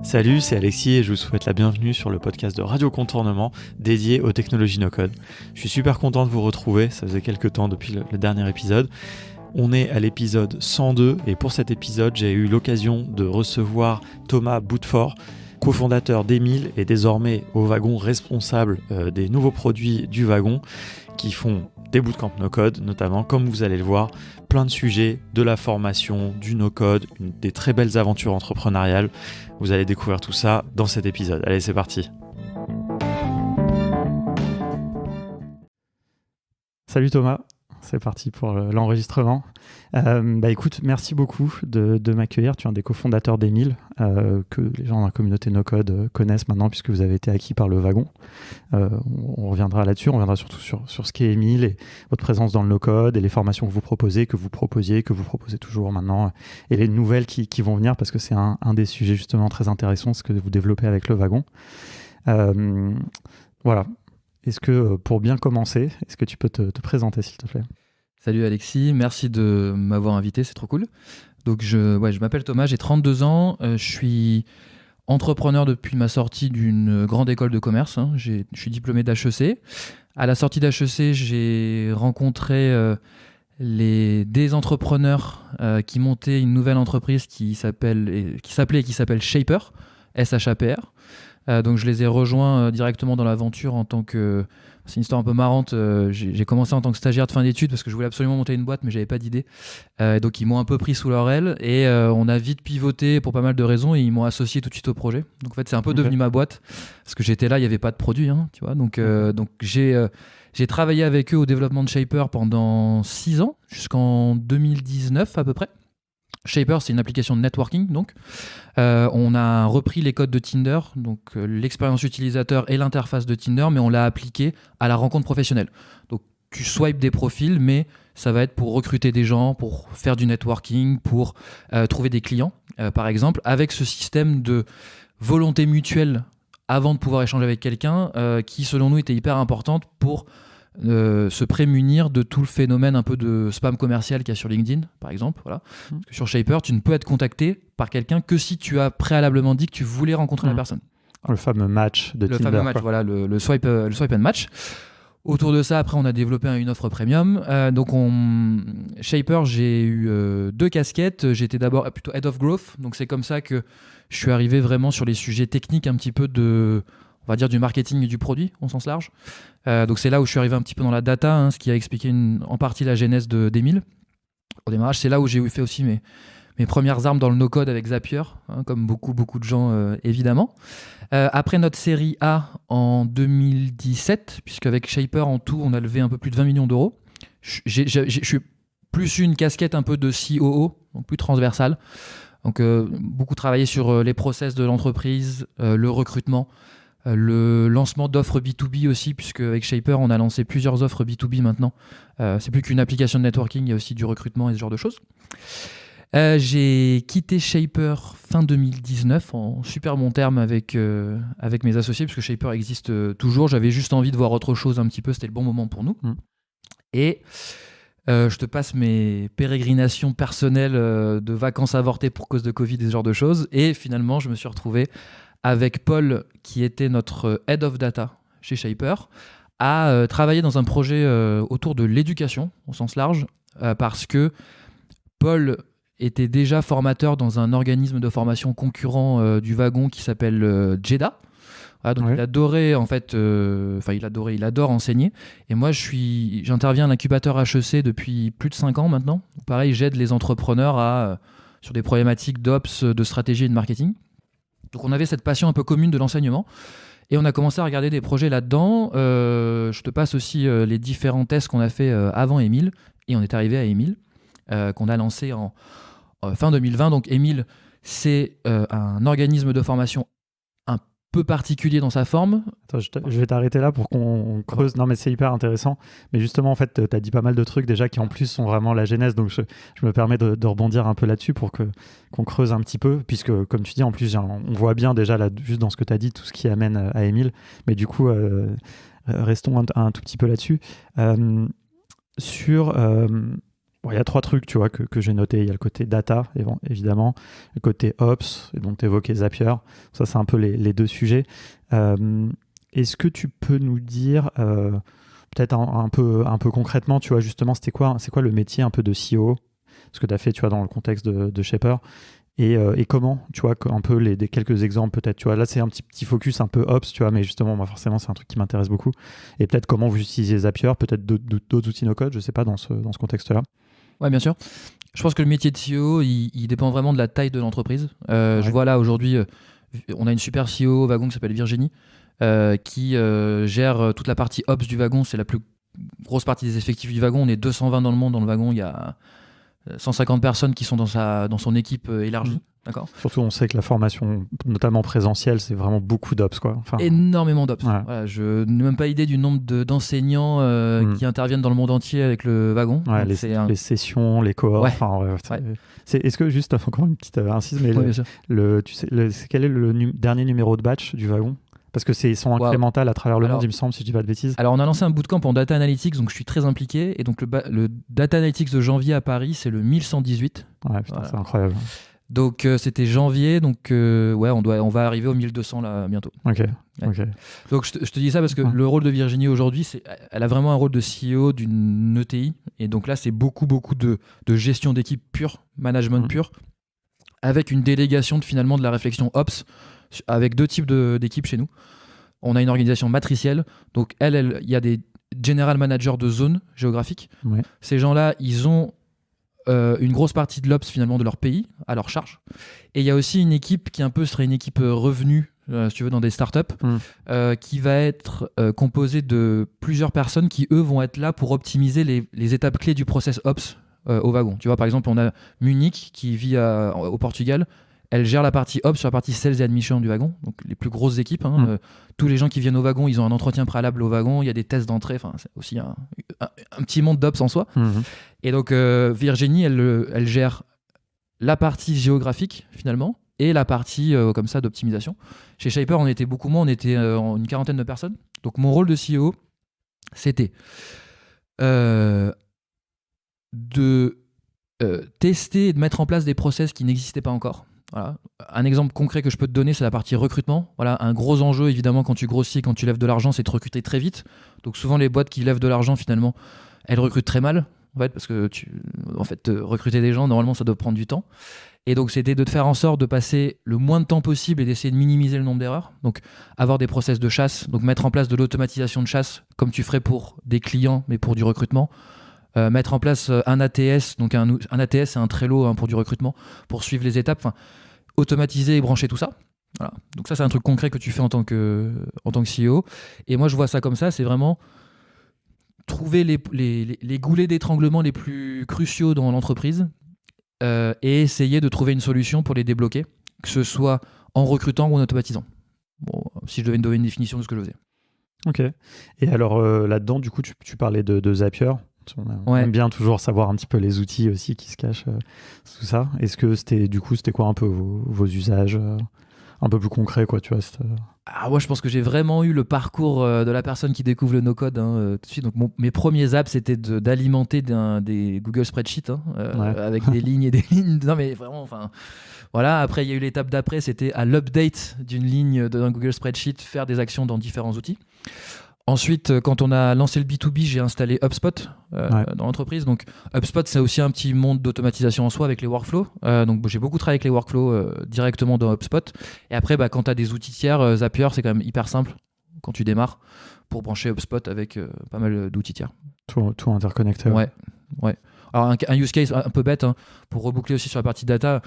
Salut, c'est Alexis et je vous souhaite la bienvenue sur le podcast de Radio Contournement dédié aux technologies no-code. Je suis super content de vous retrouver, ça faisait quelques temps depuis le dernier épisode. On est à l'épisode 102 et pour cet épisode, j'ai eu l'occasion de recevoir Thomas Boutefort, cofondateur d'Emile et désormais au wagon responsable des nouveaux produits du wagon qui font des bootcamps no-code, notamment, comme vous allez le voir, plein de sujets, de la formation, du no-code, des très belles aventures entrepreneuriales. Vous allez découvrir tout ça dans cet épisode. Allez, c'est parti. Salut Thomas, c'est parti pour l'enregistrement. Écoute, merci beaucoup de m'accueillir. Tu es un des cofondateurs d'Emile, que les gens dans la communauté no-code connaissent maintenant puisque vous avez été acquis par le wagon. On reviendra là-dessus, on reviendra surtout sur ce qu'est Emile et votre présence dans le no-code et les formations que vous proposez, que vous proposez toujours maintenant et les nouvelles qui vont venir parce que c'est un des sujets justement très intéressants, ce que vous développez avec le wagon. Voilà. Est-ce que, pour bien commencer, est-ce que tu peux te présenter, s'il te plaît ? Salut Alexis, merci de m'avoir invité, c'est trop cool. Donc je m'appelle Thomas, j'ai 32 ans, je suis entrepreneur depuis ma sortie d'une grande école de commerce, hein. Je suis diplômé d'HEC. À la sortie d'HEC, j'ai rencontré des entrepreneurs qui montaient une nouvelle entreprise qui s'appelle Shaper, S-H-A-P-R. Donc je les ai rejoints directement dans l'aventure en tant que... C'est une histoire un peu marrante. J'ai commencé en tant que stagiaire de fin d'études parce que je voulais absolument monter une boîte mais j'avais pas d'idée. Donc ils m'ont un peu pris sous leur aile et on a vite pivoté pour pas mal de raisons et ils m'ont associé tout de suite au projet. Donc en fait c'est un peu devenu ma boîte parce que j'étais là, il n'y avait pas de produit, hein, tu vois. Donc j'ai travaillé avec eux au développement de Shaper pendant 6 ans jusqu'en 2019 à peu près. Shaper, c'est une application de networking, donc. On a repris les codes de Tinder, donc l'expérience utilisateur et l'interface de Tinder, mais on l'a appliqué à la rencontre professionnelle. Donc, tu swipes des profils, mais ça va être pour recruter des gens, pour faire du networking, pour trouver des clients, par exemple, avec ce système de volonté mutuelle avant de pouvoir échanger avec quelqu'un, qui, selon nous, était hyper importante pour se prémunir de tout le phénomène un peu de spam commercial qu'il y a sur LinkedIn, par exemple. Voilà. Parce que sur Shaper, tu ne peux être contacté par quelqu'un que si tu as préalablement dit que tu voulais rencontrer la personne. Le fameux match de Tinder. Le fameux match, voilà, le swipe and match. Autour de ça, après, on a développé une offre premium. Shaper, j'ai eu 2 casquettes. J'étais d'abord plutôt Head of Growth. Donc, c'est comme ça que je suis arrivé vraiment sur les sujets techniques un petit peu on va dire du marketing et du produit, au sens large. Donc c'est là où je suis arrivé un petit peu dans la data, hein, ce qui a expliqué en partie la genèse d'Emile. Au démarrage, c'est là où j'ai fait aussi mes premières armes dans le no-code avec Zapier, hein, comme beaucoup de gens, évidemment. Après notre série A en 2017, puisqu'avec Shaper, en tout, on a levé un peu plus de 20 millions d'euros. Je suis plus une casquette un peu de COO, donc plus transversale. Donc beaucoup travaillé sur les process de l'entreprise, le recrutement, le lancement d'offres B2B aussi, puisque avec Shaper, on a lancé plusieurs offres B2B maintenant. C'est plus qu'une application de networking, il y a aussi du recrutement et ce genre de choses. J'ai quitté Shaper fin 2019 en super bon terme avec mes associés, puisque Shaper existe toujours. J'avais juste envie de voir autre chose un petit peu, c'était le bon moment pour nous. Et je te passe mes pérégrinations personnelles de vacances avortées pour cause de Covid et ce genre de choses. Et finalement, je me suis retrouvé avec Paul, qui était notre Head of Data chez Shaper, à travailler dans un projet autour de l'éducation, au sens large, parce que Paul était déjà formateur dans un organisme de formation concurrent du wagon qui s'appelle JEDA. Voilà, donc il adorait, en fait, il adore enseigner. Et moi, j'interviens à l'incubateur HEC depuis plus de 5 ans maintenant. Pareil, j'aide les entrepreneurs sur des problématiques d'ops, de stratégie et de marketing. Donc on avait cette passion un peu commune de l'enseignement et on a commencé à regarder des projets là-dedans. Je te passe aussi les différents tests qu'on a fait avant Emile et on est arrivé à Emile qu'on a lancé en fin 2020. Donc Emile, c'est un organisme de formation un peu particulier dans sa forme. Attends, je vais t'arrêter là pour qu'on creuse. Non, mais c'est hyper intéressant. Mais justement, en fait, tu as dit pas mal de trucs déjà qui en plus sont vraiment la genèse. Donc, je me permets de rebondir un peu là-dessus pour qu'on creuse un petit peu. Puisque, comme tu dis, en plus, on voit bien déjà, là, juste dans ce que tu as dit, tout ce qui amène à Emile. Mais du coup, restons un tout petit peu là-dessus. Bon, il y a 3 trucs, tu vois, que j'ai notés. Il y a le côté data, évidemment, le côté ops, et donc tu évoquais Zapier. Ça, c'est un peu les 2 sujets. Est-ce que tu peux nous dire, peut-être un peu concrètement, tu vois, justement, c'est quoi le métier un peu de CEO, ce que tu as fait, tu vois, dans le contexte de Shaper, et comment, tu vois, un peu des quelques exemples peut-être, tu vois, là c'est un petit focus un peu ops, tu vois, mais justement, moi forcément c'est un truc qui m'intéresse beaucoup, et peut-être comment vous utilisez Zapier, peut-être d'autres outils no-code, je sais pas, dans ce contexte-là. Ouais, bien sûr. Je pense que le métier de CEO, il dépend vraiment de la taille de l'entreprise. Ouais. Je vois là aujourd'hui, on a une super CEO au wagon qui s'appelle Virginie, qui gère toute la partie ops du wagon. C'est la plus grosse partie des effectifs du wagon. On est 220 dans le monde. Dans le wagon, il y a 150 personnes qui sont dans son équipe élargie. D'accord. Surtout, on sait que la formation, notamment présentielle, c'est vraiment beaucoup d'ops, quoi. Enfin, énormément d'ops. Ouais. Voilà, je n'ai même pas idée du nombre d'enseignants qui interviennent dans le monde entier avec le wagon. Ouais, les sessions, les cohorts. Ouais. Enfin, Ouais. Est-ce que juste encore une petite incise, mais bien sûr. tu sais, quel est le dernier numéro de batch du wagon? Parce que ils sont incrémentales à travers le monde, il me semble, si je dis pas de bêtises. Alors, on a lancé un bootcamp en data analytics, donc je suis très impliqué. Et donc, le data analytics de janvier à Paris, c'est le 1118. Ouais, putain, voilà. C'est incroyable. Donc, c'était janvier. Donc, on va arriver au 1200 là, bientôt. Ok. Ouais. Okay. Donc, je te dis ça parce que le rôle de Virginie aujourd'hui, elle a vraiment un rôle de CEO d'une ETI. Et donc là, c'est beaucoup de gestion d'équipe pure, management pur, avec une délégation finalement de la réflexion Ops, avec 2 types d'équipes chez nous. On a une organisation matricielle. Donc, il y a des general managers de zones géographiques. Ouais. Ces gens-là, ils ont une grosse partie de l'Ops finalement de leur pays à leur charge. Et il y a aussi une équipe qui un peu serait une équipe revenu, si tu veux, dans des startups, qui va être composée de plusieurs personnes qui, eux, vont être là pour optimiser les étapes clés du process Ops au wagon. Tu vois, par exemple, on a Munich qui vit au Portugal. Elle gère la partie Ops sur la partie Sales et Admission du wagon, donc les plus grosses équipes. Tous les gens qui viennent au wagon, ils ont un entretien préalable au wagon, il y a des tests d'entrée, enfin, c'est aussi un petit monde d'Ops en soi. Et donc Virginie, elle gère la partie géographique finalement et la partie comme ça d'optimisation. Chez Shaper, on était beaucoup moins, on était une 40aine de personnes. Donc mon rôle de CEO, c'était de tester et de mettre en place des process qui n'existaient pas encore. Voilà. Un exemple concret que je peux te donner, c'est la partie recrutement. Voilà, un gros enjeu, évidemment, quand tu grossis, quand tu lèves de l'argent, c'est de recruter très vite. Donc souvent, les boîtes qui lèvent de l'argent, finalement, elles recrutent très mal, en fait, parce que recruter des gens, normalement, ça doit prendre du temps. Et donc, c'était de faire en sorte de passer le moins de temps possible et d'essayer de minimiser le nombre d'erreurs. Donc, avoir des process de chasse, donc mettre en place de l'automatisation de chasse, comme tu ferais pour des clients, mais pour du recrutement. Mettre en place un ATS, donc un ATS, c'est un Trello pour du recrutement, pour suivre les étapes, automatiser et brancher tout ça. Voilà. Donc ça, c'est un truc concret que tu fais en tant que CEO. Et moi, je vois ça comme ça, c'est vraiment trouver les goulets d'étranglement les plus cruciaux dans l'entreprise et essayer de trouver une solution pour les débloquer, que ce soit en recrutant ou en automatisant. Bon, si je devais me donner une définition de ce que je faisais. Ok. Et alors là-dedans, du coup, tu parlais de Zapier. On aime bien toujours savoir un petit peu les outils aussi qui se cachent sous ça. Est-ce que c'était quoi un peu vos usages un peu plus concrets, quoi, tu vois moi, je pense que j'ai vraiment eu le parcours de la personne qui découvre le no-code tout de suite. Donc, mes premiers apps, c'était d'alimenter des Google Spreadsheets avec des lignes et des lignes. Non, mais vraiment, enfin... Voilà, après, il y a eu l'étape d'après, c'était à l'update d'une ligne d'un Google Spreadsheet, faire des actions dans différents outils. Ensuite, quand on a lancé le B2B, j'ai installé HubSpot dans l'entreprise. Donc, HubSpot, c'est aussi un petit monde d'automatisation en soi avec les workflows. Donc, j'ai beaucoup travaillé avec les workflows directement dans HubSpot. Et après, quand tu as des outils tiers, Zapier, c'est quand même hyper simple quand tu démarres pour brancher HubSpot avec pas mal d'outils tiers. Tout interconnecté. Ouais. Alors, un use case un peu bête, pour reboucler aussi sur la partie data.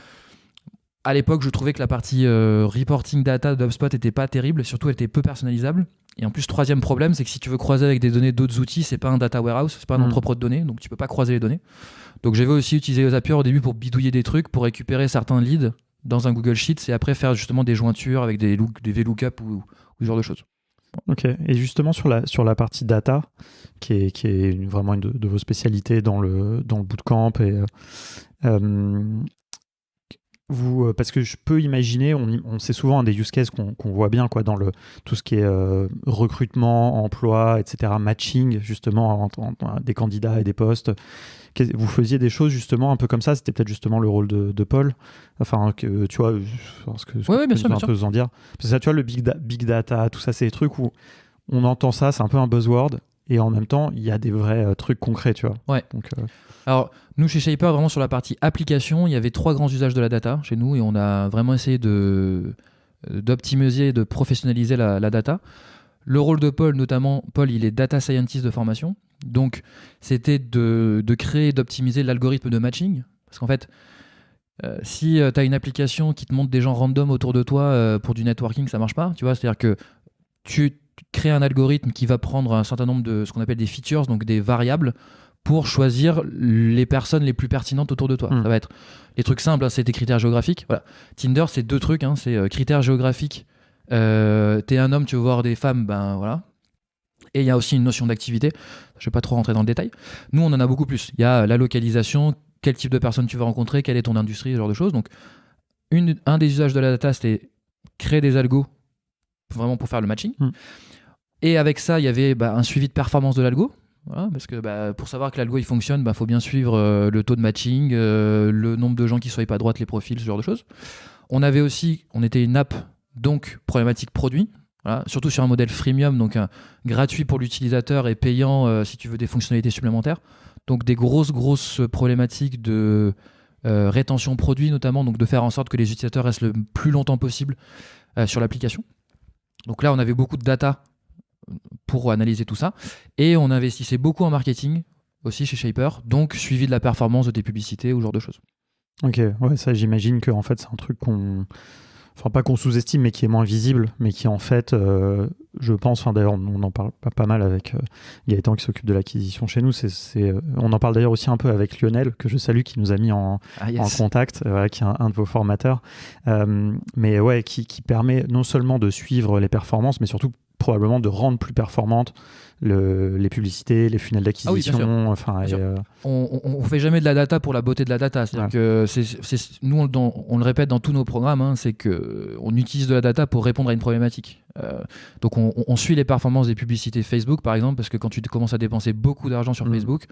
À l'époque, je trouvais que la partie reporting data de HubSpot n'était pas terrible. Surtout, elle était peu personnalisable. Et en plus, troisième problème, c'est que si tu veux croiser avec des données d'autres outils, c'est pas un data warehouse, c'est pas un entrepôt de données, donc tu peux pas croiser les données. Donc j'avais aussi utilisé Zapier au début pour bidouiller des trucs, pour récupérer certains leads dans un Google Sheets et après faire justement des jointures avec des VLOOKUP ou ce genre de choses. Ok. Et justement sur la partie data, qui est vraiment une de vos spécialités dans le bootcamp, et parce que je peux imaginer, c'est souvent un des use cases qu'on voit bien quoi, dans tout ce qui est recrutement, emploi, etc., matching justement entre des candidats et des postes. Vous faisiez des choses justement un peu comme ça, c'était peut-être justement le rôle de Paul, enfin que tu vois, ce que Oui, bien sûr, un peu en dire. Parce que ça, tu vois, le big data, tout ça, c'est des trucs où on entend ça, c'est un peu un buzzword, et en même temps, il y a des vrais trucs concrets, tu vois. Ouais. Donc, alors, nous, chez Shaper, vraiment sur la partie application, il y avait 3 grands usages de la data chez nous et on a vraiment essayé d'optimiser et de professionnaliser la data. Le rôle de Paul, notamment, Paul, il est data scientist de formation. Donc, c'était de créer, d'optimiser l'algorithme de matching. Parce qu'en fait, si tu as une application qui te montre des gens random autour de toi pour du networking, ça marche pas. Tu vois, c'est-à-dire que tu crées un algorithme qui va prendre un certain nombre de ce qu'on appelle des features, donc des variables, pour choisir les personnes les plus pertinentes autour de toi. Ça va être les trucs simples, c'est tes critères géographiques. Voilà. Tinder, c'est 2 trucs, c'est critères géographiques. T'es un homme, tu veux voir des femmes, ben voilà. Et il y a aussi une notion d'activité. Je vais pas trop rentrer dans le détail. Nous, on en a beaucoup plus. Il y a la localisation, quel type de personne tu veux rencontrer, quelle est ton industrie, ce genre de choses. Donc, un des usages de la data, c'était créer des algos vraiment pour faire le matching. Et avec ça, il y avait un suivi de performance de l'algo. Voilà, parce que pour savoir que l'algo il fonctionne, faut bien suivre le taux de matching, le nombre de gens qui ne soient pas à droite, les profils, ce genre de choses. On était une app, donc problématique produit, voilà, surtout sur un modèle freemium, donc gratuit pour l'utilisateur et payant si tu veux des fonctionnalités supplémentaires. Donc des grosses problématiques de rétention produit notamment, donc de faire en sorte que les utilisateurs restent le plus longtemps possible sur l'application. Donc là, on avait beaucoup de data pour analyser tout ça. Et on investissait beaucoup en marketing aussi chez Shaper, donc suivi de la performance de tes publicités ou ce genre de choses. Ok, ouais, ça j'imagine que en fait, c'est un truc pas qu'on sous-estime, mais qui est moins visible, mais qui en fait, je pense, d'ailleurs on en parle pas mal avec Gaëtan qui s'occupe de l'acquisition chez nous, on en parle d'ailleurs aussi un peu avec Lionel, que je salue, qui nous a mis en contact, qui est un de vos formateurs, mais ouais, qui permet non seulement de suivre les performances, mais surtout probablement de rendre plus performantes les publicités, les funnels d'acquisition. On fait jamais de la data pour la beauté de la data. C'est-à-dire que nous, on le répète dans tous nos programmes, c'est qu'on utilise de la data pour répondre à une problématique. Donc on suit les performances des publicités Facebook, par exemple, parce que quand tu commences à dépenser beaucoup d'argent sur Facebook,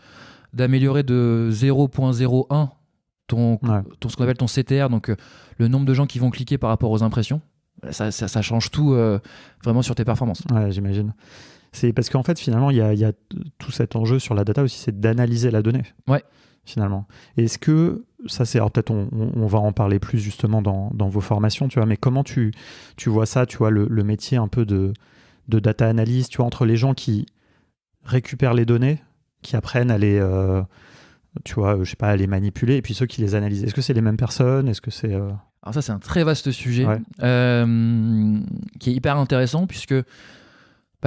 d'améliorer de 0,01 ce qu'on appelle ton CTR, donc le nombre de gens qui vont cliquer par rapport aux impressions, ça change tout vraiment sur tes performances. Ouais, j'imagine. C'est parce qu'en fait, finalement, il y a tout cet enjeu sur la data aussi, c'est d'analyser la donnée. Ouais. Finalement. Et est-ce que, ça c'est, alors peut-être on va en parler plus justement dans vos formations, tu vois, mais comment tu vois ça, tu vois, le métier un peu de data analyst, tu vois, entre les gens qui récupèrent les données, qui apprennent à les, tu vois, je sais pas, à les manipuler, et puis ceux qui les analysent. Est-ce que c'est les mêmes personnes? Est-ce que c'est... Alors ça, c'est un très vaste sujet qui est hyper intéressant, puisque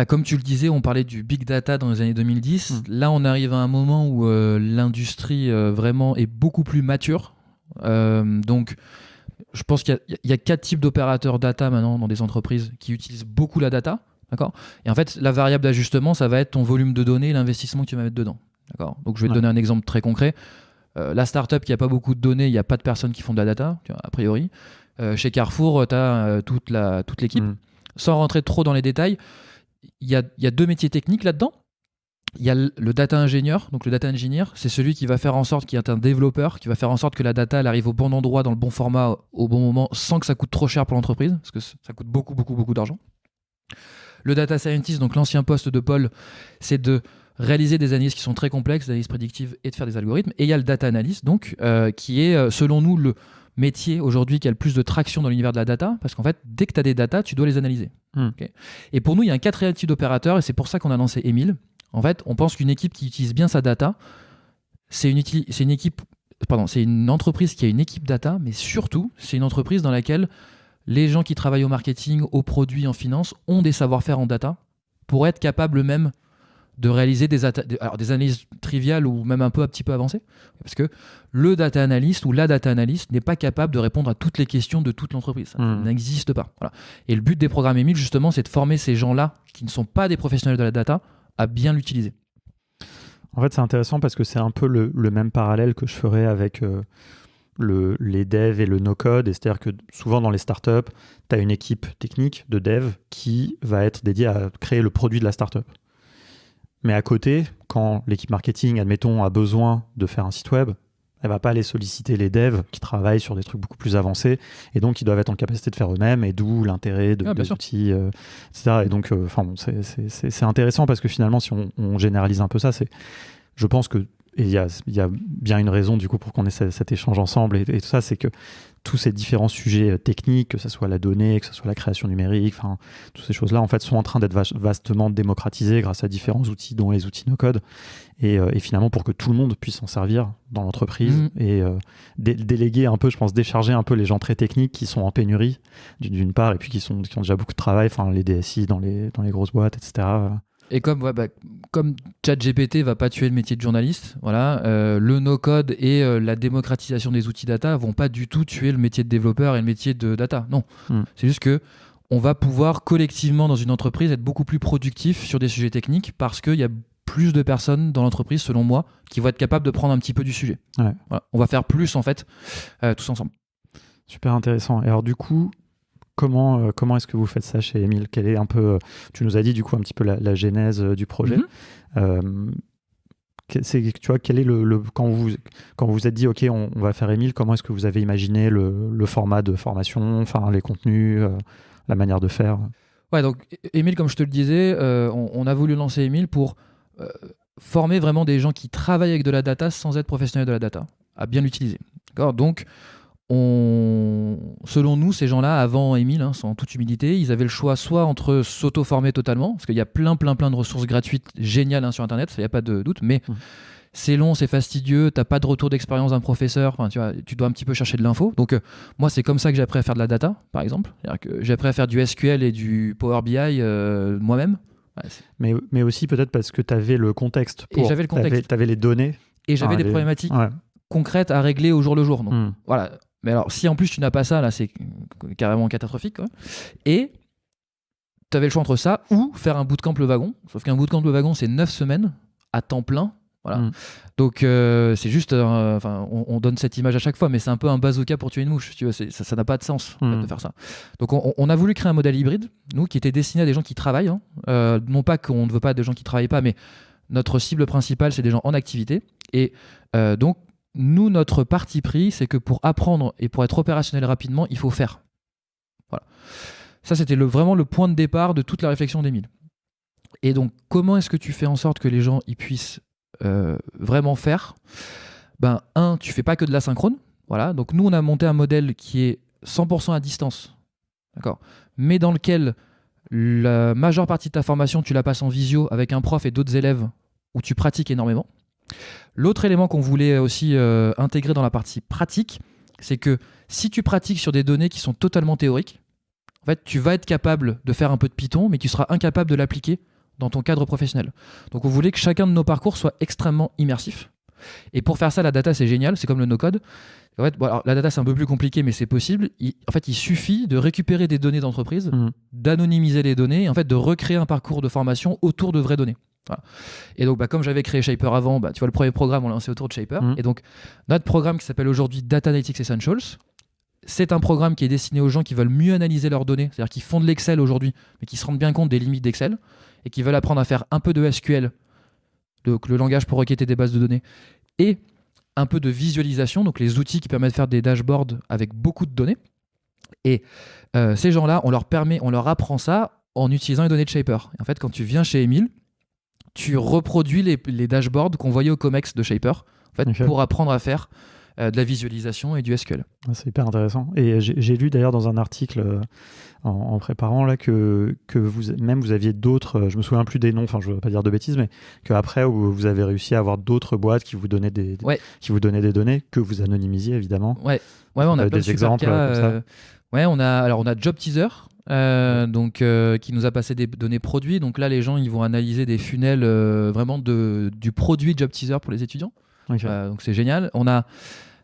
comme tu le disais, on parlait du big data dans les années 2010. Là, on arrive à un moment où l'industrie vraiment est beaucoup plus mature. Donc, je pense qu'il y a 4 types d'opérateurs data maintenant dans des entreprises qui utilisent beaucoup la data. D'accord ? Et en fait, la variable d'ajustement, ça va être ton volume de données et l'investissement que tu vas mettre dedans. D'accord ? Donc, je vais te donner un exemple très concret. La startup qui n'a pas beaucoup de données, il n'y a pas de personnes qui font de la data, tu vois, a priori. Chez Carrefour, tu as toute l'équipe. Sans rentrer trop dans les détails, il y a 2 métiers techniques là-dedans. Il y a le data ingénieur. Donc le data engineer, c'est celui qui va faire en sorte qu'il y ait un développeur, qui va faire en sorte que la data elle arrive au bon endroit, dans le bon format, au bon moment, sans que ça coûte trop cher pour l'entreprise, parce que ça coûte beaucoup d'argent. Le data scientist, donc l'ancien poste de Paul, c'est de réaliser des analyses qui sont très complexes, des analyses prédictives, et de faire des algorithmes. Et il y a le data analyst, donc, qui est, selon nous, le métier aujourd'hui qui a le plus de traction dans l'univers de la data, parce qu'en fait, dès que tu as des data, tu dois les analyser. Okay. Et pour nous, il y a un 4e type d'opérateur, et c'est pour ça qu'on a lancé Emile. En fait, on pense qu'une équipe qui utilise bien sa data, c'est une entreprise qui a une équipe data, mais surtout, c'est une entreprise dans laquelle les gens qui travaillent au marketing, au produit, en finance, ont des savoir-faire en data pour être capables même de réaliser des analyses triviales ou même un petit peu avancées. Parce que le data analyst ou la data analyst n'est pas capable de répondre à toutes les questions de toute l'entreprise. Ça n'existe pas. Voilà. Et le but des programmes Emile, justement, c'est de former ces gens-là qui ne sont pas des professionnels de la data à bien l'utiliser. En fait, c'est intéressant parce que c'est un peu le même parallèle que je ferais avec les devs et le no-code. Et c'est-à-dire que souvent dans les startups, tu as une équipe technique de dev qui va être dédiée à créer le produit de la startup. Mais à côté, quand l'équipe marketing, admettons, a besoin de faire un site web, elle va pas aller solliciter les devs qui travaillent sur des trucs beaucoup plus avancés et donc ils doivent être en capacité de faire eux-mêmes, et d'où l'intérêt des outils, etc. Et donc, c'est intéressant parce que finalement, si on généralise un peu ça, je pense que il y a bien une raison du coup pour qu'on ait cet échange ensemble et tout ça, c'est que tous ces différents sujets techniques, que ce soit la donnée, que ce soit la création numérique, enfin toutes ces choses-là en fait sont en train d'être vastement démocratisées grâce à différents outils, dont les outils no-code, et finalement pour que tout le monde puisse s'en servir dans l'entreprise et déléguer un peu, je pense, décharger un peu les gens très techniques qui sont en pénurie d'une part, et puis qui ont déjà beaucoup de travail, enfin les DSI dans les grosses boîtes, etc. Et comme ChatGPT va pas tuer le métier de journaliste, voilà, le no-code et la démocratisation des outils data vont pas du tout tuer le métier de développeur et le métier de data. Non, c'est juste que on va pouvoir collectivement dans une entreprise être beaucoup plus productif sur des sujets techniques parce qu'il y a plus de personnes dans l'entreprise, selon moi, qui vont être capables de prendre un petit peu du sujet. Ouais. Voilà, on va faire plus en fait, tous ensemble. Super intéressant. Et alors du coup, comment est-ce que vous faites ça chez Emile? Quel est un peu, tu nous as dit du coup un petit peu la genèse du projet. Tu vois, quel est quand vous vous êtes dit ok, on va faire Emile, comment est-ce que vous avez imaginé le format de formation, enfin les contenus, la manière de faire? Ouais, donc Emile, comme je te le disais, on a voulu lancer Emile pour former vraiment des gens qui travaillent avec de la data sans être professionnels de la data, à bien l'utiliser. D'accord ? Donc selon nous, ces gens-là, avant Emile, sans toute humilité, ils avaient le choix soit entre s'auto-former totalement, parce qu'il y a plein de ressources gratuites géniales sur Internet, ça, il n'y a pas de doute, mais c'est long, c'est fastidieux, tu n'as pas de retour d'expérience d'un professeur, tu dois un petit peu chercher de l'info. Donc moi, c'est comme ça que j'ai appris à faire de la data, par exemple. C'est-à-dire que j'ai appris à faire du SQL et du Power BI moi-même. Ouais, mais aussi peut-être parce que tu avais le contexte. Et j'avais le contexte. Tu avais les données. Et j'avais des problématiques concrètes à régler au jour le jour. Donc, voilà. Mais alors, si en plus tu n'as pas ça, là, c'est carrément catastrophique, quoi. Et tu avais le choix entre ça ou faire un bootcamp le wagon. Sauf qu'un bootcamp le wagon, c'est 9 semaines à temps plein. Voilà. Donc, c'est juste. On donne cette image à chaque fois, mais c'est un peu un bazooka pour tuer une mouche. Tu vois, ça n'a pas de sens en fait, de faire ça. Donc, on a voulu créer un modèle hybride, nous, qui était destiné à des gens qui travaillent. Non pas qu'on ne veut pas des gens qui ne travaillent pas, mais notre cible principale, c'est des gens en activité. Et donc, nous, notre parti pris, c'est que pour apprendre et pour être opérationnel rapidement, il faut faire. Voilà. Ça, c'était vraiment le point de départ de toute la réflexion d'Emile. Et donc, comment est-ce que tu fais en sorte que les gens ils puissent vraiment faire ? Tu fais pas que de l'asynchrone. Voilà. Donc, nous, on a monté un modèle qui est 100% à distance. D'accord ? Mais dans lequel la majeure partie de ta formation, tu la passes en visio avec un prof et d'autres élèves où tu pratiques énormément. L'autre élément qu'on voulait aussi intégrer dans la partie pratique, c'est que si tu pratiques sur des données qui sont totalement théoriques, en fait, tu vas être capable de faire un peu de Python, mais tu seras incapable de l'appliquer dans ton cadre professionnel. Donc on voulait que chacun de nos parcours soit extrêmement immersif. Et pour faire ça, la data, c'est génial, c'est comme le no-code. En fait, alors, la data, c'est un peu plus compliqué, mais c'est possible. Il suffit de récupérer des données d'entreprise, d'anonymiser les données, et en fait, de recréer un parcours de formation autour de vraies données. Voilà. Et donc, comme j'avais créé Shaper avant, tu vois, le premier programme, on l'a lancé autour de Shaper. Et donc, notre programme qui s'appelle aujourd'hui Data Analytics Essentials, c'est un programme qui est destiné aux gens qui veulent mieux analyser leurs données, c'est-à-dire qui font de l'Excel aujourd'hui, mais qui se rendent bien compte des limites d'Excel, et qui veulent apprendre à faire un peu de SQL, donc le langage pour requêter des bases de données, et un peu de visualisation, donc les outils qui permettent de faire des dashboards avec beaucoup de données. Et ces gens-là, on leur apprend ça en utilisant les données de Shaper. Et en fait, quand tu viens chez Emile, tu reproduis les dashboards qu'on voyait au COMEX de Shaper, en fait, pour apprendre à faire de la visualisation et du SQL. C'est hyper intéressant. Et j'ai lu d'ailleurs dans un article en préparant là, que vous aviez d'autres, je me souviens plus des noms, enfin je ne veux pas dire de bêtises, mais qu'après vous avez réussi à avoir d'autres boîtes qui vous donnaient des données que vous anonymisiez évidemment. Ouais, on a des exemples comme ça. Ouais, on a Job Teaser. Qui nous a passé des données produits. Donc là, les gens ils vont analyser des funnels vraiment du produit Job Teaser pour les étudiants. Donc c'est génial. On a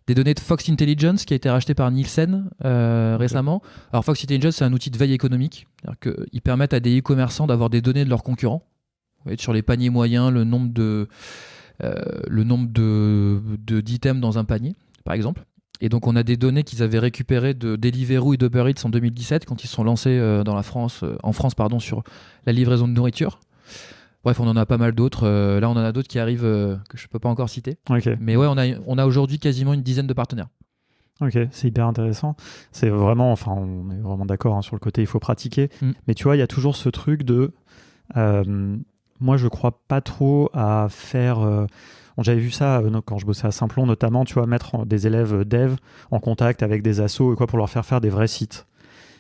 des données de Fox Intelligence qui a été racheté par Nielsen récemment. Alors Fox Intelligence, c'est un outil de veille économique. C'est-à-dire qu'ils permettent à des e-commerçants d'avoir des données de leurs concurrents. Vous voyez, sur les paniers moyens, le nombre d'items dans un panier, par exemple. Et donc, on a des données qu'ils avaient récupérées de Deliveroo et d'Uber Eats en 2017, quand ils se sont lancés en France, sur la livraison de nourriture. Bref, on en a pas mal d'autres. Là, on en a d'autres qui arrivent que je ne peux pas encore citer. Ok. Mais ouais, on a aujourd'hui quasiment une dizaine de partenaires. Ok, c'est hyper intéressant. C'est vraiment, enfin, on est vraiment d'accord sur le côté, il faut pratiquer. Mais tu vois, il y a toujours ce truc de... moi, je crois pas trop à faire... j'avais vu ça quand je bossais à Simplon, notamment, tu vois, mettre des élèves dev en contact avec des assos et quoi pour leur faire des vrais sites.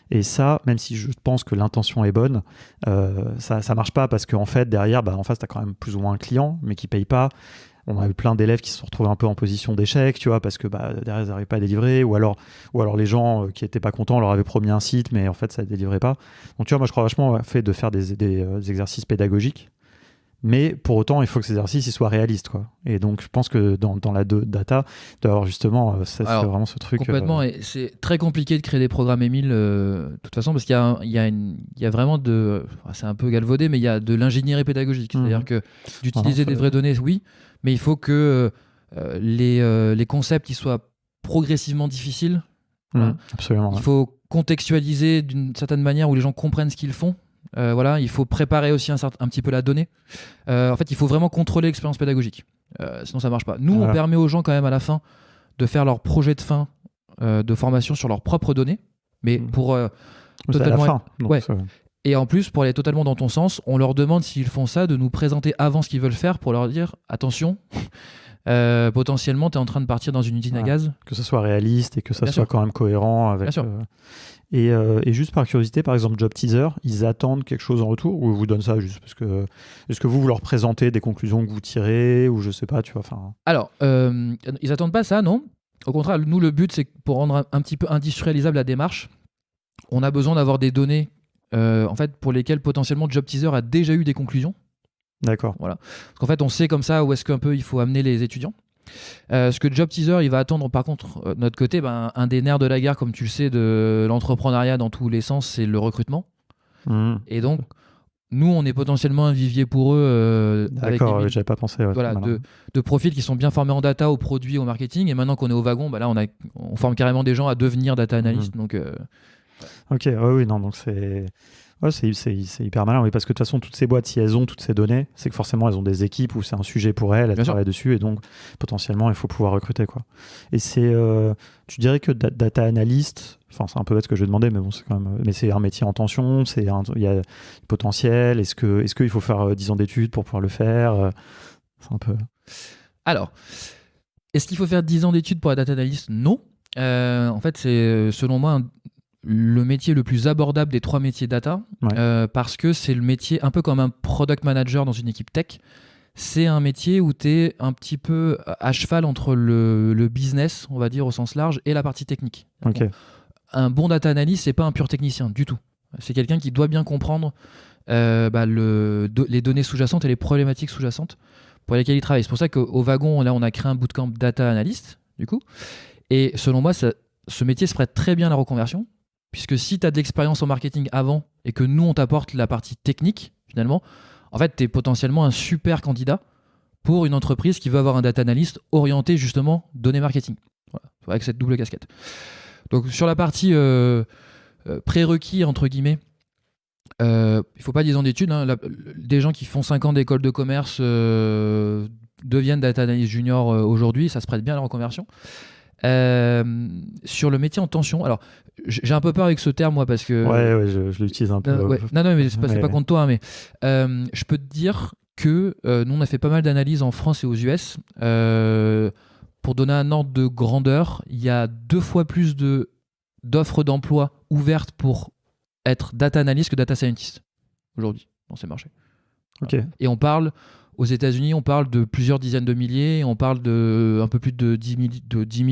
Et ça, même si je pense que l'intention est bonne, ça marche pas parce qu'en fait, derrière, en face, tu as quand même plus ou moins un client, mais qui paye pas. On a eu plein d'élèves qui se sont retrouvés un peu en position d'échec, tu vois, parce que derrière, ils n'arrivaient pas à délivrer, ou alors les gens qui n'étaient pas contents leur avaient promis un site, mais en fait, ça ne délivrait pas. Donc, tu vois, moi, je crois vachement au fait de faire des exercices pédagogiques. Mais pour autant, il faut que ces exercices ils soient réalistes, quoi. Et donc, je pense que dans la data, il doit y avoir justement c'est vraiment ce truc. Complètement. Et c'est très compliqué de créer des programmes Emile, de toute façon, parce qu'il y a vraiment c'est un peu galvaudé, mais il y a de l'ingénierie pédagogique. C'est-à-dire que d'utiliser des vraies données, oui, mais il faut que les concepts ils soient progressivement difficiles. Absolument. Il faut contextualiser d'une certaine manière où les gens comprennent ce qu'ils font. Il faut préparer aussi un petit peu la donnée. En fait, il faut vraiment contrôler l'expérience pédagogique. Sinon, ça marche pas. Nous, on permet aux gens quand même à la fin de faire leur projet de fin de formation sur leurs propres données, mais pour totalement. À la fin, donc Et en plus, pour aller totalement dans ton sens, on leur demande s'ils font ça de nous présenter avant ce qu'ils veulent faire pour leur dire attention. Potentiellement, tu es en train de partir dans une usine à gaz. Que ce soit réaliste et que ça soit quand même cohérent avec. Bien sûr. Et juste par curiosité, par exemple, Job Teaser, ils attendent quelque chose en retour ou ils vous donnent ça juste parce que est-ce que vous leur présentez des conclusions que vous tirez ou je sais pas, tu vois. Alors, ils attendent pas ça, non. Au contraire, nous, le but, c'est que pour rendre un petit peu industrialisable la démarche, on a besoin d'avoir des données en fait, pour lesquelles potentiellement Job Teaser a déjà eu des conclusions. D'accord. Voilà. Parce qu'en fait, on sait comme ça où est-ce qu'un peu il faut amener les étudiants. Ce que Job Teaser, il va attendre par contre, de notre côté, un des nerfs de la guerre, comme tu le sais, de l'entrepreneuriat dans tous les sens, c'est le recrutement. Et donc, nous, on est potentiellement un vivier pour eux. D'accord, j'avais pas pensé. De profils qui sont bien formés en data, au produit, au marketing. Et maintenant qu'on est au wagon, là, on forme carrément des gens à devenir data analyst. Donc, ok, oui, non, donc c'est... Ouais, c'est hyper malin, oui, parce que de toute façon, toutes ces boîtes, si elles ont toutes ces données, c'est que forcément, elles ont des équipes où c'est un sujet pour elles travaillent dessus, et donc, potentiellement, il faut pouvoir recruter, quoi. Et c'est, tu dirais que data analyst, enfin, c'est un peu bête ce que je vais demander, mais bon, c'est quand même, mais c'est un métier en tension, il y a potentiel, est-ce qu'il faut faire 10 ans d'études pour pouvoir le faire c'est un peu... Alors, est-ce qu'il faut faire 10 ans d'études pour être data analyst ? Non. En fait, c'est, selon moi, le métier le plus abordable des 3 métiers data, parce que c'est le métier un peu comme un product manager dans une équipe tech. C'est un métier où tu es un petit peu à cheval entre le business, on va dire au sens large, et la partie technique. Okay. Donc, un bon data analyst, c'est pas un pur technicien du tout. C'est quelqu'un qui doit bien comprendre les données sous-jacentes et les problématiques sous-jacentes pour lesquelles il travaille. C'est pour ça qu'au wagon, là, on a créé un bootcamp data analyst, du coup. Et selon moi, ce métier se prête très bien à la reconversion. Puisque si tu as de l'expérience en marketing avant et que nous, on t'apporte la partie technique, finalement, en fait, tu es potentiellement un super candidat pour une entreprise qui veut avoir un data analyst orienté justement données marketing. Voilà, avec cette double casquette. Donc, sur la partie prérequis, entre guillemets, il ne faut pas 10 ans d'études. Des gens qui font 5 ans d'école de commerce deviennent data analyst junior aujourd'hui. Ça se prête bien à la reconversion. Sur le métier en tension, alors j'ai un peu peur avec ce terme moi parce que je l'utilise un peu. Non mais c'est pas contre toi mais je peux te dire que nous on a fait pas mal d'analyses en France et aux US. Pour donner un ordre de grandeur, il y a 2 fois plus d'offres d'emploi ouvertes pour être data analyst que data scientist aujourd'hui dans ces marchés. Okay. Et on parle aux États-Unis, on parle de plusieurs dizaines de milliers, et on parle de un peu plus de 10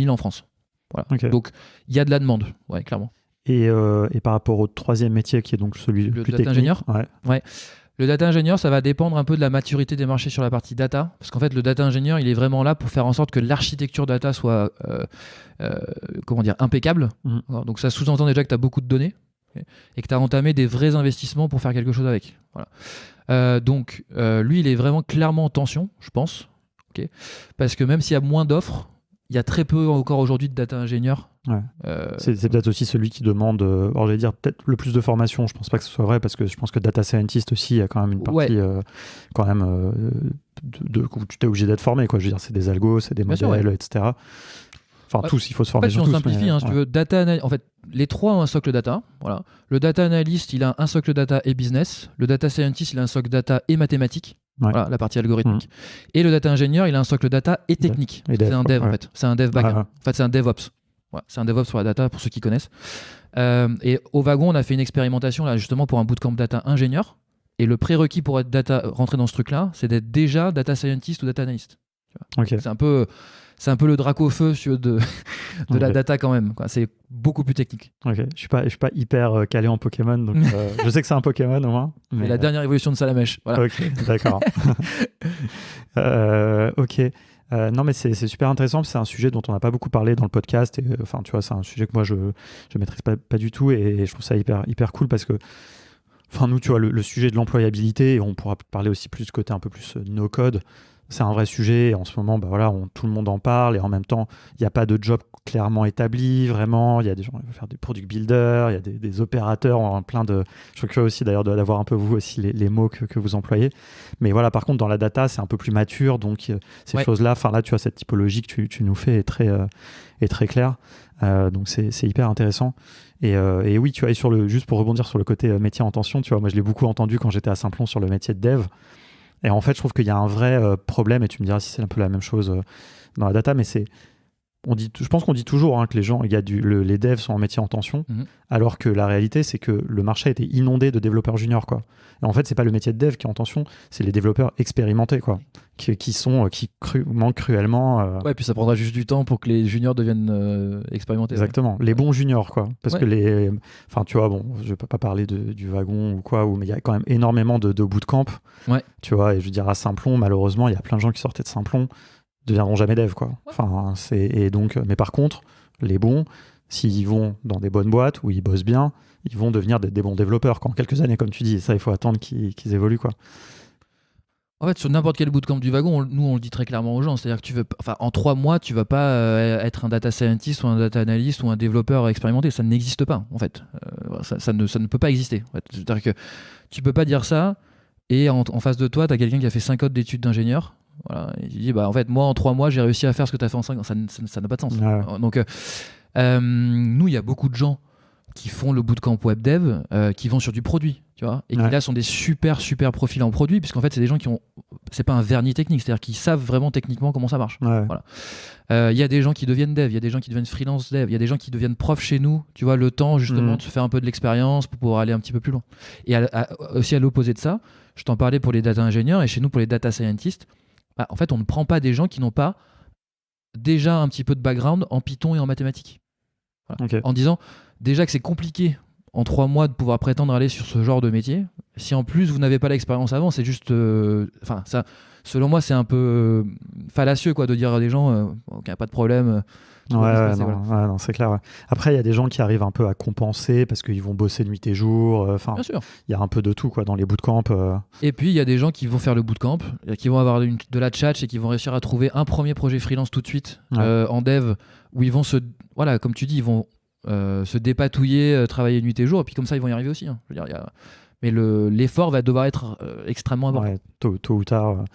000 en France. Voilà. Okay. Donc, il y a de la demande, clairement. Et par rapport au 3e métier, qui est donc celui le plus data technique, ingénieur. Le data ingénieur, ça va dépendre un peu de la maturité des marchés sur la partie data, parce qu'en fait, le data ingénieur, il est vraiment là pour faire en sorte que l'architecture data soit impeccable. Donc, ça sous-entend déjà que tu as beaucoup de données et que tu as entamé des vrais investissements pour faire quelque chose avec. Voilà. Donc, lui, il est vraiment clairement en tension, je pense. Okay. Parce que même s'il y a moins d'offres, il y a très peu encore aujourd'hui de data ingénieurs. Ouais. C'est peut-être aussi celui qui demande, alors j'allais dire peut-être le plus de formation. Je pense pas que ce soit vrai parce que je pense que data scientist aussi, il y a quand même une partie quand même où tu t'es obligé d'être formé, quoi. Je veux dire, c'est des algos, c'est des modèles, etc. Enfin, tous, il faut se former sur tous. Si on simplifie, si tu veux, en fait, les trois ont un socle data. Voilà. Le data analyst, il a un socle data et business. Le data scientist, il a un socle data et mathématiques. Voilà, la partie algorithmique. Et le data ingénieur, il a un socle data et technique. C'est un dev, en fait. C'est un dev backend. En fait, c'est un DevOps. Ouais, c'est un DevOps sur la data, pour ceux qui connaissent. Et au Wagon, on a fait une expérimentation, là, justement, pour un bootcamp data ingénieur. Et le prérequis pour être rentrer dans ce truc-là, c'est d'être déjà data scientist ou data analyst. Okay. C'est un peu le drac au feu de la data quand même, quoi. C'est beaucoup plus technique. Ok, je suis pas hyper calé en Pokémon, donc je sais que c'est un Pokémon au moins. Mais la dernière évolution de Salamèche. Voilà. Ok, d'accord. Ok. Non, mais c'est super intéressant. C'est un sujet dont on n'a pas beaucoup parlé dans le podcast. Et, enfin, tu vois, c'est un sujet que moi je maîtrise pas du tout, et je trouve ça hyper cool parce que, enfin, nous, tu vois, le sujet de l'employabilité, et on pourra parler aussi plus côté un peu plus no code. C'est un vrai sujet, et en ce moment, bah voilà, tout le monde en parle, et en même temps, il n'y a pas de job clairement établi, vraiment. Il y a des gens qui veulent faire des product builders, il y a des opérateurs, plein de... Je suis curieux aussi d'ailleurs d'avoir un peu vous aussi les mots que vous employez. Mais voilà, par contre, dans la data, c'est un peu plus mature, donc ces choses-là, enfin là, tu vois, cette typologie que tu nous fais est très claire. Donc c'est hyper intéressant. Et oui, tu vois, juste pour rebondir sur le côté métier en tension, tu vois, moi je l'ai beaucoup entendu quand j'étais à Simplon sur le métier de dev. Et en fait, je trouve qu'il y a un vrai problème, et tu me diras si c'est un peu la même chose dans la data, mais je pense qu'on dit toujours que les devs sont en métier en tension, alors que la réalité, c'est que le marché a été inondé de développeurs juniors, quoi. Et en fait, c'est pas le métier de dev qui est en tension, c'est les développeurs expérimentés, quoi, qui manquent cruellement. Ouais, puis ça prendra juste du temps pour que les juniors deviennent expérimentés. Exactement, les bons juniors, quoi. Parce que enfin, tu vois, bon, je vais pas parler du wagon ou quoi, mais il y a quand même énormément de bootcamp. Ouais. Tu vois, et je veux dire, à Simplon, malheureusement, il y a plein de gens qui sortaient de Simplon deviendront jamais dev, quoi. Ouais. Enfin, et donc, mais par contre, les bons, s'ils vont dans des bonnes boîtes où ils bossent bien, ils vont devenir des bons développeurs en quelques années, comme tu dis. Et ça, il faut attendre qu'ils évoluent, quoi. En fait, sur n'importe quel bootcamp du wagon, nous, on le dit très clairement aux gens. C'est-à-dire que en 3 mois, tu vas pas être un data scientist ou un data analyst ou un développeur expérimenté. Ça n'existe pas, en fait. Ça ne peut pas exister. En fait. C'est-à-dire que tu peux pas dire ça et en face de toi, tu as quelqu'un qui a fait 5 ans d'études d'ingénieur. Voilà, et tu dis, bah, en fait, moi, en 3 mois, j'ai réussi à faire ce que tu as fait en 5 ans. Ça n'a pas de sens. Ouais. Donc, nous, il y a beaucoup de gens qui font le bootcamp web dev, qui vont sur du produit, tu vois, et qui là sont des super profils en produit, puisqu'en fait, c'est des gens qui ont, c'est pas un vernis technique, c'est-à-dire qu'ils savent vraiment techniquement comment ça marche. Ouais. Voilà. Y a des gens qui deviennent dev, il y a des gens qui deviennent freelance dev, il y a des gens qui deviennent profs chez nous, tu vois, le temps justement de se faire un peu de l'expérience pour pouvoir aller un petit peu plus loin. Et aussi à l'opposé de ça, je t'en parlais pour les data ingénieurs, et chez nous pour les data scientists, bah, en fait, on ne prend pas des gens qui n'ont pas déjà un petit peu de background en Python et en mathématiques. Voilà. Okay. En disant déjà que c'est compliqué en 3 mois de pouvoir prétendre aller sur ce genre de métier. Si en plus vous n'avez pas l'expérience avant, c'est juste... ça, selon moi, c'est un peu fallacieux, quoi, de dire à des gens qu'il n'y a pas de problème. Non, c'est clair. Ouais. Après, il y a des gens qui arrivent un peu à compenser parce qu'ils vont bosser nuit et jour. Bien sûr. Il y a un peu de tout, quoi, dans les bootcamps. Et puis, il y a des gens qui vont faire le bootcamp, qui vont avoir de la tchatch et qui vont réussir à trouver un premier projet freelance tout de suite en dev, où ils vont voilà, comme tu dis, ils vont se dépatouiller, travailler nuit et jour, et puis comme ça, ils vont y arriver aussi. Hein. Je veux dire, mais l'effort va devoir être extrêmement important. Ouais, tôt ou tard.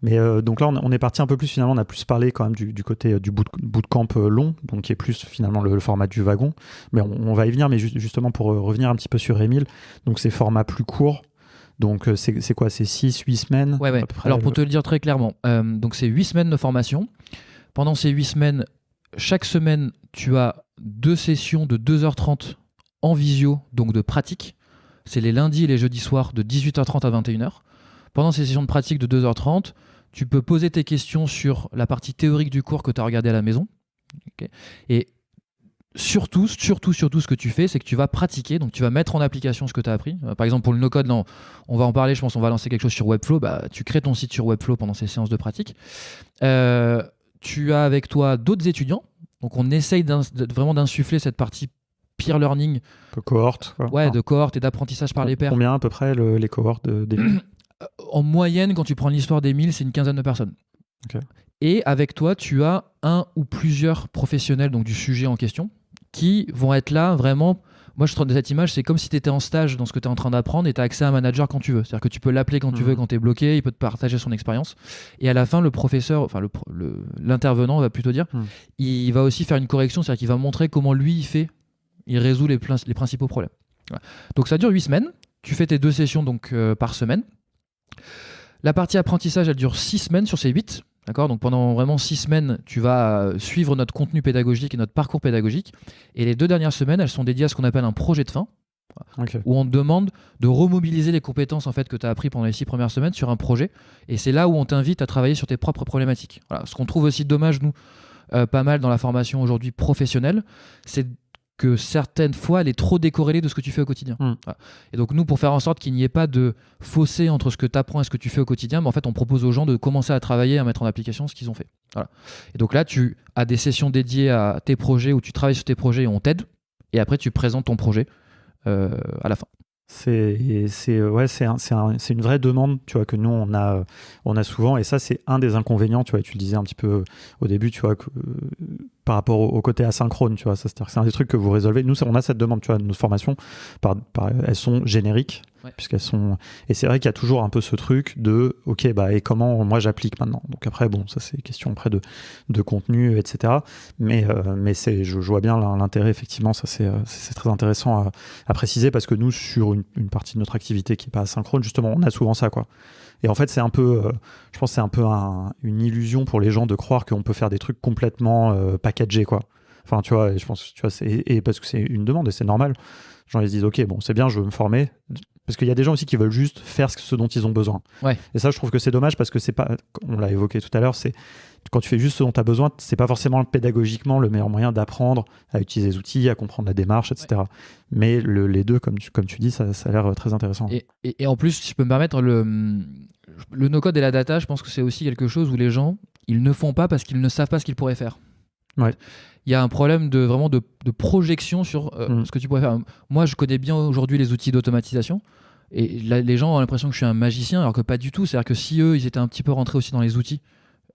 Mais donc là, on est parti un peu plus, finalement, on a plus parlé quand même du côté du bootcamp long, donc qui est plus finalement le format du wagon. Mais on va y venir, mais justement pour revenir un petit peu sur Émile, donc c'est format plus court. Donc c'est quoi? C'est 6-8 semaines? Ouais. Alors pour te le dire très clairement, donc c'est 8 semaines de formation. Pendant ces 8 semaines, chaque semaine, tu as 2 sessions de 2h30 en visio, donc de pratique. C'est les lundis et les jeudis soirs de 18h30 à 21h. Pendant ces sessions de pratique de 2h30, tu peux poser tes questions sur la partie théorique du cours que tu as regardé à la maison. Okay. Et surtout, ce que tu fais, c'est que tu vas pratiquer, donc tu vas mettre en application ce que tu as appris. Par exemple, pour le no-code, on va en parler, je pense on va lancer quelque chose sur Webflow. Bah, tu crées ton site sur Webflow pendant ces séances de pratique. Tu as avec toi d'autres étudiants. Donc on essaye vraiment d'insuffler cette partie peer learning. De cohorte. Ouais, de cohorte et d'apprentissage par les pairs. Combien à peu près les cohortes d'Émile? En moyenne, quand tu prends l'histoire d'Émile, c'est une 15aine de personnes. Okay. Et avec toi, tu as un ou plusieurs professionnels donc, du sujet en question qui vont être là vraiment. Moi, je trouve de cette image, c'est comme si tu étais en stage dans ce que tu es en train d'apprendre et tu as accès à un manager quand tu veux. C'est-à-dire que tu peux l'appeler quand tu veux, quand tu es bloqué, il peut te partager son expérience. Et à la fin, le professeur, enfin l'intervenant, on va plutôt dire, il va aussi faire une correction, c'est-à-dire qu'il va montrer comment lui, il résout les principaux problèmes. Voilà. Donc ça dure 8 semaines. Tu fais tes 2 sessions donc, par semaine. La partie apprentissage, elle dure 6 semaines sur ces 8. D'accord ? Donc pendant vraiment 6 semaines, tu vas suivre notre contenu pédagogique et notre parcours pédagogique. Et les 2 dernières semaines, elles sont dédiées à ce qu'on appelle un projet de fin, où on te demande de remobiliser les compétences en fait, que tu as appris pendant les 6 premières semaines sur un projet. Et c'est là où on t'invite à travailler sur tes propres problématiques. Voilà. Ce qu'on trouve aussi dommage, nous, pas mal dans la formation aujourd'hui professionnelle, c'est que certaines fois, elle est trop décorrélée de ce que tu fais au quotidien. Voilà. Et donc nous, pour faire en sorte qu'il n'y ait pas de fossé entre ce que tu apprends et ce que tu fais au quotidien, en fait, on propose aux gens de commencer à travailler, à mettre en application ce qu'ils ont fait. Voilà. Et donc là, tu as des sessions dédiées à tes projets où tu travailles sur tes projets et on t'aide. Et après, tu présentes ton projet à la fin. C'est une vraie demande, tu vois, que nous on a souvent, et ça c'est un des inconvénients, tu vois, tu le disais un petit peu au début, tu vois, par rapport au côté asynchrone, tu vois, ça, c'est-à-dire que c'est un des trucs que vous résolvez. Nous on a cette demande, tu vois, nos formations, elles sont génériques, puisqu'elles sont, et c'est vrai qu'il y a toujours un peu ce truc de, ok, bah et comment moi j'applique maintenant. Donc après bon, ça c'est question après de contenu, etc. Mais je vois bien l'intérêt, effectivement, ça c'est très intéressant à préciser, parce que nous sur une partie de notre activité qui n'est pas asynchrone, justement, on a souvent ça, quoi. Et en fait, c'est un peu, je pense que c'est un peu une illusion pour les gens de croire qu'on peut faire des trucs complètement packagés, quoi. Enfin, tu vois, je pense, tu vois, et parce que c'est une demande et c'est normal. Les gens, ils se disent, ok, bon, c'est bien, je veux me former. Parce qu'il y a des gens aussi qui veulent juste faire ce dont ils ont besoin. Ouais. Et ça, je trouve que c'est dommage, parce que c'est pas, on l'a évoqué tout à l'heure, c'est quand tu fais juste ce dont tu as besoin, c'est pas forcément pédagogiquement le meilleur moyen d'apprendre à utiliser les outils, à comprendre la démarche, etc. Ouais. Mais les deux, comme tu dis, ça a l'air très intéressant. Et en plus, si je peux me permettre, le no-code et la data, je pense que c'est aussi quelque chose où les gens, ils ne font pas parce qu'ils ne savent pas ce qu'ils pourraient faire. Ouais. Il y a un problème de projection sur ce que tu pourrais faire. Moi, je connais bien aujourd'hui les outils d'automatisation. Et là, les gens ont l'impression que je suis un magicien, alors que pas du tout. C'est-à-dire que si eux, ils étaient un petit peu rentrés aussi dans les outils,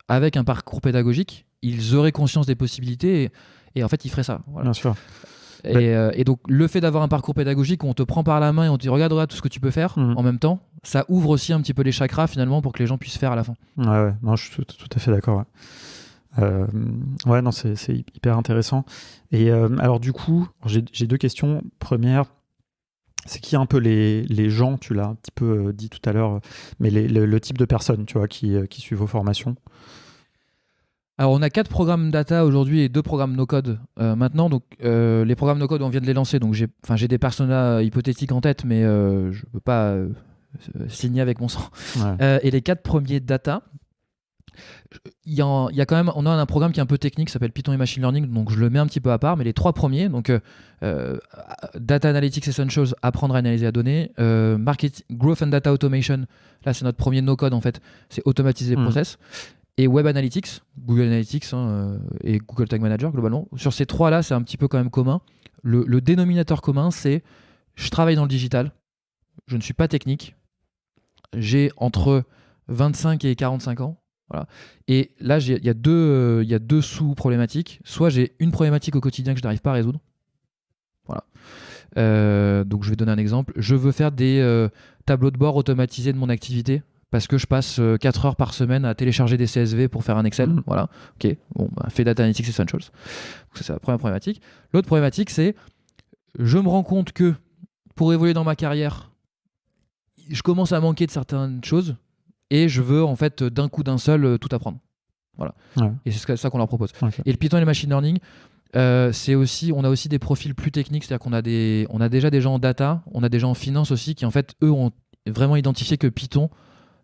avec un parcours pédagogique, ils auraient conscience des possibilités et en fait, ils feraient ça. Voilà. Bien sûr. Et donc, le fait d'avoir un parcours pédagogique où on te prend par la main et on te dit regarde tout ce que tu peux faire en même temps, ça ouvre aussi un petit peu les chakras finalement pour que les gens puissent faire à la fin. Ouais. Non, je suis tout à fait d'accord. Ouais. Non, c'est hyper intéressant. Et alors, du coup, j'ai 2 questions. Première, c'est qui un peu les gens, tu l'as un petit peu dit tout à l'heure, mais le type de personnes, tu vois, qui suivent vos formations? Alors, on a 4 programmes data aujourd'hui et 2 programmes no-code maintenant. Donc, les programmes no-code, on vient de les lancer. Donc, j'ai des personas hypothétiques en tête, mais je ne peux pas signer avec mon sang. Ouais. Et les 4 premiers data, il y a quand même, on a un programme qui est un peu technique, qui s'appelle Python et Machine Learning, donc je le mets un petit peu à part. Mais les 3 premiers, donc Data Analytics Essentials, apprendre à analyser la donnée, Growth and Data Automation, là c'est notre premier no-code en fait, c'est automatiser les process. Et Web Analytics, Google Analytics et Google Tag Manager globalement. Sur ces 3-là, c'est un petit peu quand même commun. Le dénominateur commun, c'est je travaille dans le digital, je ne suis pas technique, j'ai entre 25 et 45 ans. Voilà. Et là, il y a deux sous-problématiques. Soit j'ai une problématique au quotidien que je n'arrive pas à résoudre. Voilà. Donc je vais donner un exemple. Je veux faire des tableaux de bord automatisés de mon activité, parce que je passe 4 heures par semaine à télécharger des CSV pour faire un Excel. Voilà. Ok. Bon, fais Data Analytics Essentials. Donc ça, c'est la première problématique. L'autre problématique, c'est je me rends compte que pour évoluer dans ma carrière, je commence à manquer de certaines choses et je veux en fait d'un coup d'un seul tout apprendre. Voilà. Ouais. Et c'est ça qu'on leur propose. Okay. Et le Python et le Machine Learning, c'est aussi, on a aussi des profils plus techniques, c'est-à-dire qu'on a déjà des gens en data, on a des gens en finance aussi qui en fait eux ont vraiment identifié que Python,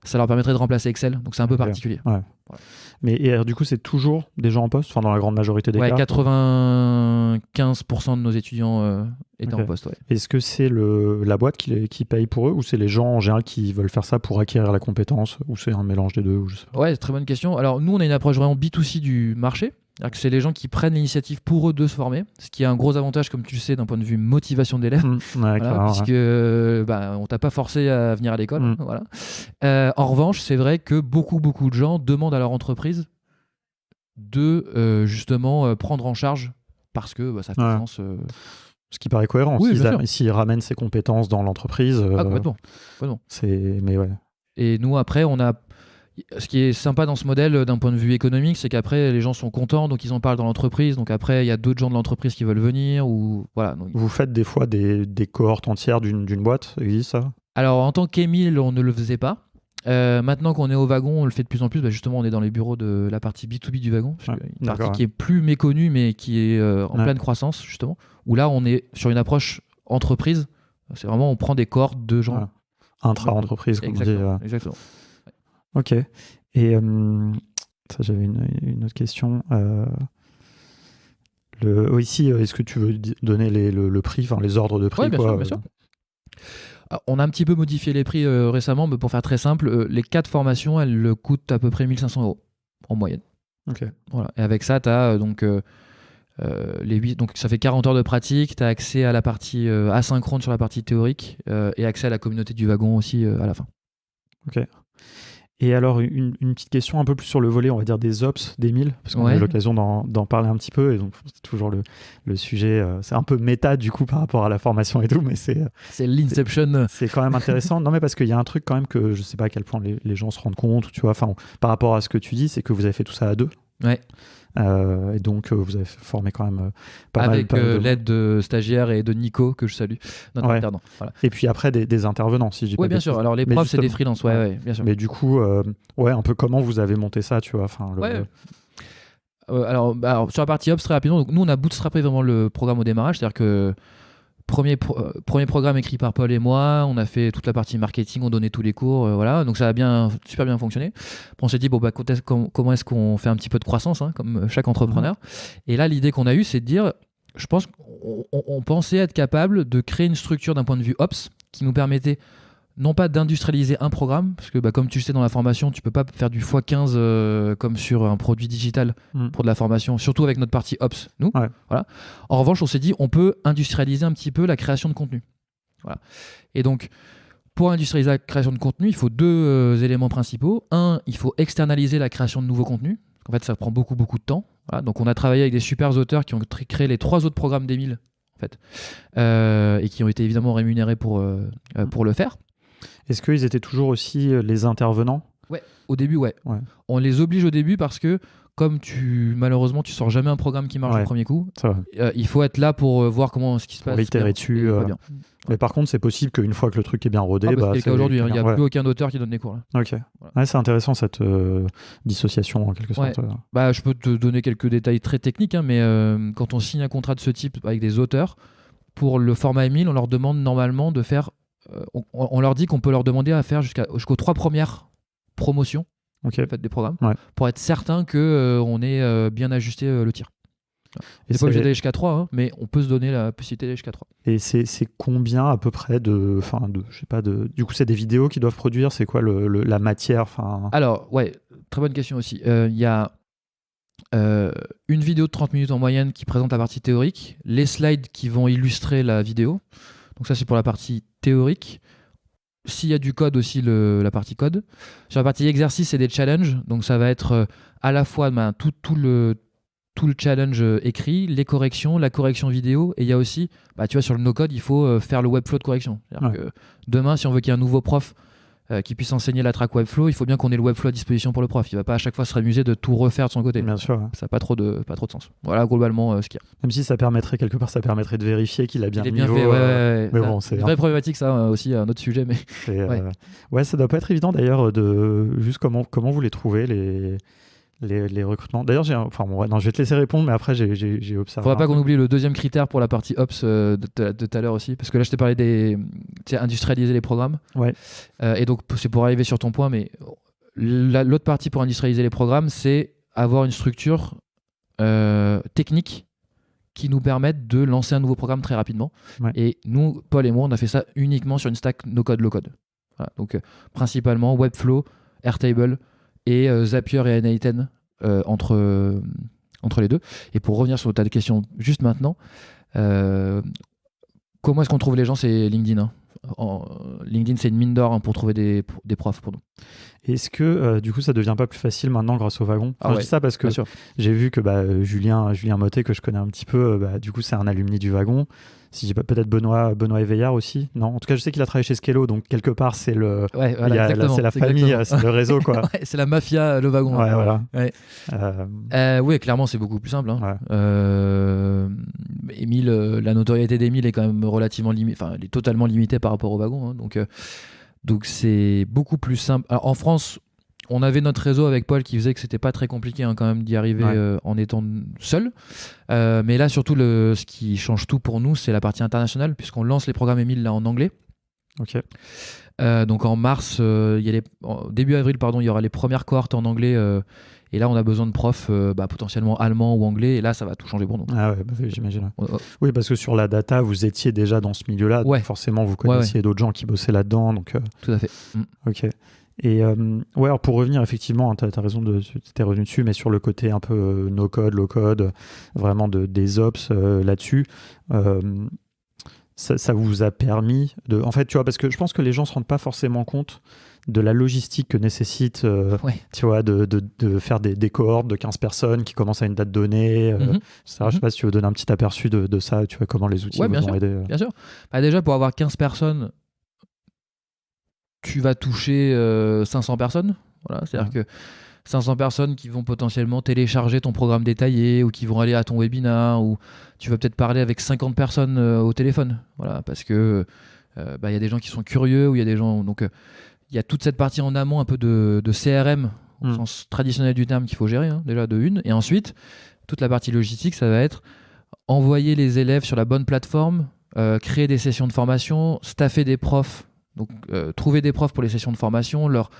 ça leur permettrait de remplacer Excel, donc c'est un peu particulier. Ouais. Voilà. Mais et du coup, c'est toujours des gens en poste, enfin dans la grande majorité des cas. 95% de nos étudiants étaient en poste. Ouais. Est-ce que c'est la boîte qui paye pour eux, ou c'est les gens en général qui veulent faire ça pour acquérir la compétence, ou c'est un mélange des deux, ou je sais pas. Ouais, très bonne question. Alors nous, on a une approche vraiment B2C du marché. C'est-à-dire que c'est les gens qui prennent l'initiative pour eux de se former, ce qui est un gros avantage, comme tu le sais, d'un point de vue motivation d'élèves, puisque on t'a pas forcé à venir à l'école. Voilà. En revanche, c'est vrai que beaucoup de gens demandent à leur entreprise de justement prendre en charge parce que ça fait sens. Ce qui paraît cohérent. Oui, s'il ramène ses compétences dans l'entreprise. Complètement. Mais ouais. Et nous, après, ce qui est sympa dans ce modèle d'un point de vue économique, c'est qu'après, les gens sont contents, donc ils en parlent dans l'entreprise. Donc après, il y a d'autres gens de l'entreprise qui veulent venir. Voilà. Donc... Vous faites des fois des cohortes entières d'une boîte, existe ça? Alors, en tant qu'Emile, on ne le faisait pas. Maintenant qu'on est au wagon, on le fait de plus en plus. Justement, on est dans les bureaux de la partie B2B du wagon. Une partie qui est plus méconnue, mais qui est en pleine croissance, justement. Où là, on est sur une approche entreprise. C'est vraiment, on prend des cohortes de gens. Voilà. Intra-entreprise, comme on dit. Exactement. Ok. Et ça, j'avais une autre question. Ici, est-ce que tu veux donner le prix, enfin les ordres de prix? Oui, bien sûr. Alors, on a un petit peu modifié les prix récemment, mais pour faire très simple, les 4 formations, elles coûtent à peu près 1 500 € en moyenne. Ok. Voilà. Et avec ça, tu as les 8, donc ça fait 40 heures de pratique, tu as accès à la partie asynchrone sur la partie théorique et accès à la communauté du wagon aussi à la fin. Ok. Et alors, une petite question un peu plus sur le volet, on va dire, des ops d'Emile, parce qu'on a eu l'occasion d'en parler un petit peu, et donc c'est toujours le sujet, c'est un peu méta du coup par rapport à la formation et tout, mais c'est l'Inception. C'est quand même intéressant. Non, mais parce qu'il y a un truc quand même que je sais pas à quel point les gens se rendent compte, tu vois, enfin, par rapport à ce que tu dis, c'est que vous avez fait tout ça à 2. Ouais. Et donc vous avez formé quand même pas mal. Avec l'aide de stagiaires et de Nico, que je salue, notre alternant. Voilà. Et puis après des intervenants, si je dis pas. Oui, bien sûr. Alors les profs, c'est des freelances, bien sûr. Mais du coup, un peu comment vous avez monté ça, tu vois, alors, sur la partie Ops, très rapidement, donc, nous on a bootstrappé vraiment le programme au démarrage, c'est-à-dire que premier programme écrit par Paul et moi, on a fait toute la partie marketing, on donnait tous les cours, voilà, donc ça a super bien fonctionné. Après, on s'est dit comment est-ce qu'on fait un petit peu de croissance, comme chaque entrepreneur. Et là, l'idée qu'on a eue, c'est de dire, je pense qu'on pensait être capable de créer une structure d'un point de vue Ops qui nous permettait non pas d'industrialiser un programme, parce que comme tu le sais dans la formation, tu peux pas faire du x15 comme sur un produit digital pour de la formation, surtout avec notre partie Ops, nous. Ouais. Voilà. En revanche, on s'est dit, on peut industrialiser un petit peu la création de contenu. Voilà. Et donc, pour industrialiser la création de contenu, il faut 2 éléments principaux. Un, il faut externaliser la création de nouveaux contenus. En fait, ça prend beaucoup de temps. Voilà. Donc, on a travaillé avec des super auteurs qui ont créé les 3 autres programmes d'Emile, en fait, et qui ont été évidemment rémunérés pour le faire. Est-ce qu'ils étaient toujours aussi les intervenants? Ouais, au début, ouais. On les oblige au début parce que, comme malheureusement, tu sors jamais un programme qui marche du premier coup, il faut être là pour voir comment ce qui se passe. Pour itérer dessus. Bien. Mais par contre, c'est possible qu'une fois que le truc est bien rodé. C'est le cas aujourd'hui, il n'y a plus aucun auteur qui donne des cours. Là. Ok. Voilà. Ouais, c'est intéressant cette dissociation en quelque sorte. Je peux te donner quelques détails très techniques, mais quand on signe un contrat de ce type avec des auteurs, pour le format Emile, on leur demande normalement de faire. On leur dit qu'on peut leur demander à faire jusqu'aux 3 premières promotions en fait, des programmes pour être certain qu'on ait bien ajusté le tir. Et c'est pas obligé d'aller jusqu'à 3, mais on peut se donner la possibilité d'aller jusqu'à 3. Et c'est combien à peu près du coup, c'est des vidéos qu'ils doivent produire, c'est quoi la matière? Alors, très bonne question aussi. Il y a une vidéo de 30 minutes en moyenne qui présente la partie théorique, les slides qui vont illustrer la vidéo. Donc ça, c'est pour la partie théorique. S'il y a du code aussi, la partie code. Sur la partie exercice, c'est des challenges. Donc ça va être à la fois tout le challenge écrit, les corrections, la correction vidéo. Et il y a aussi, tu vois, sur le no-code, il faut faire le webflow de correction. C'est-à-dire que demain, si on veut qu'il y ait un nouveau prof qui puisse enseigner la track Webflow, il faut bien qu'on ait le Webflow à disposition pour le prof. Il ne va pas à chaque fois se amuser de tout refaire de son côté. Bien sûr. Ça n'a pas trop de sens. Voilà globalement ce qu'il y a. Même si ça permettrait de vérifier qu'il a bien le niveau. Fait. Mais bon, c'est une vraie problématique, ça aussi, un autre sujet. Mais... ça doit pas être évident d'ailleurs juste comment vous les trouvez les recrutements. D'ailleurs, je vais te laisser répondre, mais après, j'ai observé. Faudra pas qu'on oublie le deuxième critère pour la partie Ops de tout à l'heure aussi, parce que là, je t'ai parlé industrialiser les programmes. Ouais. Et donc, c'est pour arriver sur ton point, mais l'autre partie pour industrialiser les programmes, c'est avoir une structure technique qui nous permette de lancer un nouveau programme très rapidement. Ouais. Et nous, Paul et moi, on a fait ça uniquement sur une stack no-code, low-code. Voilà. Donc, principalement Webflow, Airtable, et Zapier et N8N entre les deux. Et pour revenir sur ta question juste maintenant, comment est-ce qu'on trouve les gens? C'est LinkedIn. LinkedIn, c'est une mine d'or pour trouver des profs pour nous. Est-ce que du coup ça devient pas plus facile maintenant grâce au wagon? Je dis ça parce que j'ai vu que Julien Mottet, que je connais un petit peu, du coup c'est un alumni du wagon. Si j'ai pas, peut-être Benoît Éveillard aussi. Non, en tout cas je sais qu'il a travaillé chez Skello, donc quelque part c'est le, c'est la famille, c'est le réseau quoi. Ouais, c'est la mafia, le wagon. Ouais, voilà. Ouais. Oui, clairement c'est beaucoup plus simple. Hein. Ouais. Émile, la notoriété d'Émile est quand même relativement limitée, enfin elle est totalement limitée par rapport au wagon. Hein, donc c'est beaucoup plus simple. Alors, en France, on avait notre réseau avec Paul qui faisait que c'était pas très compliqué quand même d'y arriver en étant seul. Mais là, surtout, ce qui change tout pour nous, c'est la partie internationale, puisqu'on lance les programmes Émile là en anglais. Ok. Donc en mars, début avril, il y aura les premières cohortes en anglais. Et là, on a besoin de profs potentiellement allemands ou anglais. Et là, ça va tout changer pour nous. Ah ouais, j'imagine. Oui, parce que sur la data, vous étiez déjà dans ce milieu-là. Donc forcément, vous connaissiez d'autres gens qui bossaient là-dedans. Donc, tout à fait. Ok. Et alors pour revenir, effectivement, tu as raison, t'es revenu dessus, mais sur le côté un peu no-code, low-code, vraiment des ops là-dessus, ça vous a permis de... En fait, tu vois, parce que je pense que les gens ne se rendent pas forcément compte de la logistique que nécessite tu vois, de faire des cohortes de 15 personnes qui commencent à une date donnée. Je ne sais pas si tu veux donner un petit aperçu de ça, tu vois, comment les outils vous ont aidé. Bien sûr. Déjà, pour avoir 15 personnes, tu vas toucher 500 personnes. Voilà, c'est-à-dire que 500 personnes qui vont potentiellement télécharger ton programme détaillé ou qui vont aller à ton webinar, ou tu vas peut-être parler avec 50 personnes au téléphone. Voilà, parce que y a des gens qui sont curieux, ou il y a des gens... Donc, il y a toute cette partie en amont un peu de CRM, au sens traditionnel du terme, qu'il faut gérer, hein, déjà de une. Et ensuite, toute la partie logistique, ça va être envoyer les élèves sur la bonne plateforme, créer des sessions de formation, staffer des profs. Donc, trouver des profs pour les sessions de formation, leur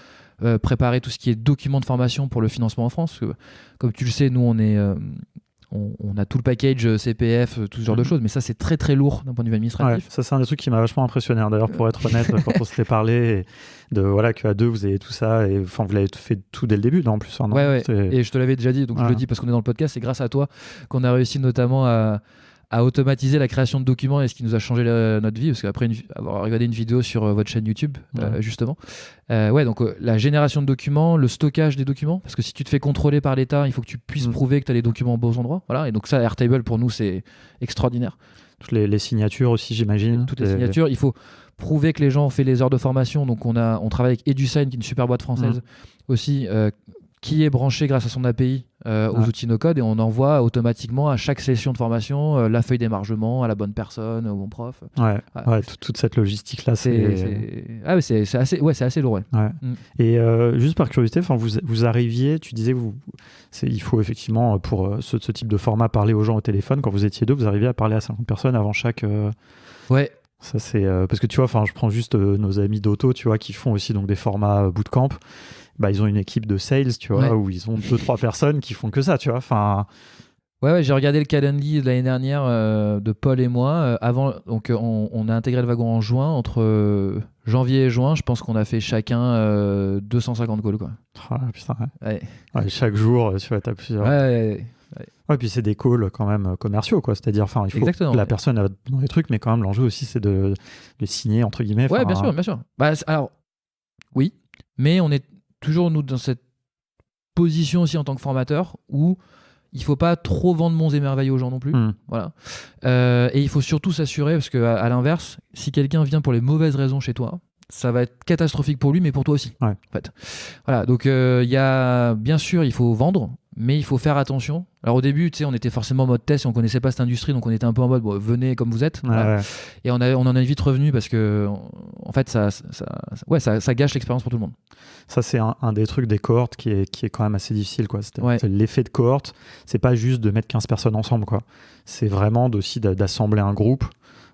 préparer tout ce qui est documents de formation pour le financement en France. Parce que, comme tu le sais, nous, on a tout le package CPF, tout ce genre de choses, mais ça, c'est très très lourd d'un point de vue administratif. Ouais, ça, c'est un des trucs qui m'a vachement impressionné, d'ailleurs, pour être honnête, quand on s'était parlé, qu'à deux, vous avez tout ça, et vous l'avez fait tout dès le début, non, en plus. Non, ouais. Et je te l'avais déjà dit, donc je le dis parce qu'on est dans le podcast, c'est grâce à toi qu'on a réussi notamment à automatiser la création de documents, et ce qui nous a changé notre vie, parce qu'après avoir regardé une vidéo sur votre chaîne YouTube, justement. Donc la génération de documents, le stockage des documents, parce que si tu te fais contrôler par l'État, il faut que tu puisses prouver que tu as les documents aux bons endroits. Voilà, et donc ça, Airtable, pour nous, c'est extraordinaire. Toutes les signatures aussi, j'imagine. Toutes les signatures, il faut prouver que les gens ont fait les heures de formation. Donc on travaille avec EduSign, qui est une super boîte française aussi, qui est branché grâce à son API aux outils no-code, et on envoie automatiquement à chaque session de formation la feuille d'émargement à la bonne personne, au bon prof. Toute cette logistique-là, c'est assez lourd. Et juste par curiosité, vous arriviez, tu disais, il faut effectivement, pour ce type de format, parler aux gens au téléphone. Quand vous étiez deux, vous arriviez à parler à 50 personnes avant chaque... Ouais. Ça, c'est parce que tu vois, je prends juste nos amis d'Auto, tu vois, qui font aussi donc des formats bootcamp. Ils ont une équipe de sales, tu vois, où ils ont 2-3 personnes qui font que ça, tu vois. Ouais, j'ai regardé le calendrier de l'année dernière de Paul et moi. Avant, donc on a intégré le wagon en juin. Entre janvier et juin, je pense qu'on a fait chacun 250 calls, quoi. Oh, putain. Ouais, chaque jour, tu vois, t'as plusieurs. Ouais, puis c'est des calls quand même commerciaux, quoi. C'est-à-dire, il faut que la personne dans les trucs, mais quand même, l'enjeu aussi, c'est de signer, entre guillemets. Ouais, bien sûr. Alors, oui, mais on est toujours, nous, dans cette position aussi en tant que formateur où il faut pas trop vendre monts et merveilles aux gens non plus. Voilà. Et il faut surtout s'assurer, parce qu'à l'inverse, si quelqu'un vient pour les mauvaises raisons chez toi, ça va être catastrophique pour lui, mais pour toi aussi. En fait. Voilà. Donc, bien sûr, il faut vendre, mais il faut faire attention. Alors au début, tu sais, on était forcément en mode test et on connaissait pas cette industrie, donc on était un peu en mode venez comme vous êtes. Voilà. Et on en a vite revenu parce que en fait ça gâche l'expérience pour tout le monde. Ça, c'est un des trucs des cohortes qui est quand même assez difficile, quoi. C'est l'effet de cohorte, c'est pas juste de mettre 15 personnes ensemble, quoi. C'est vraiment aussi d'assembler un groupe.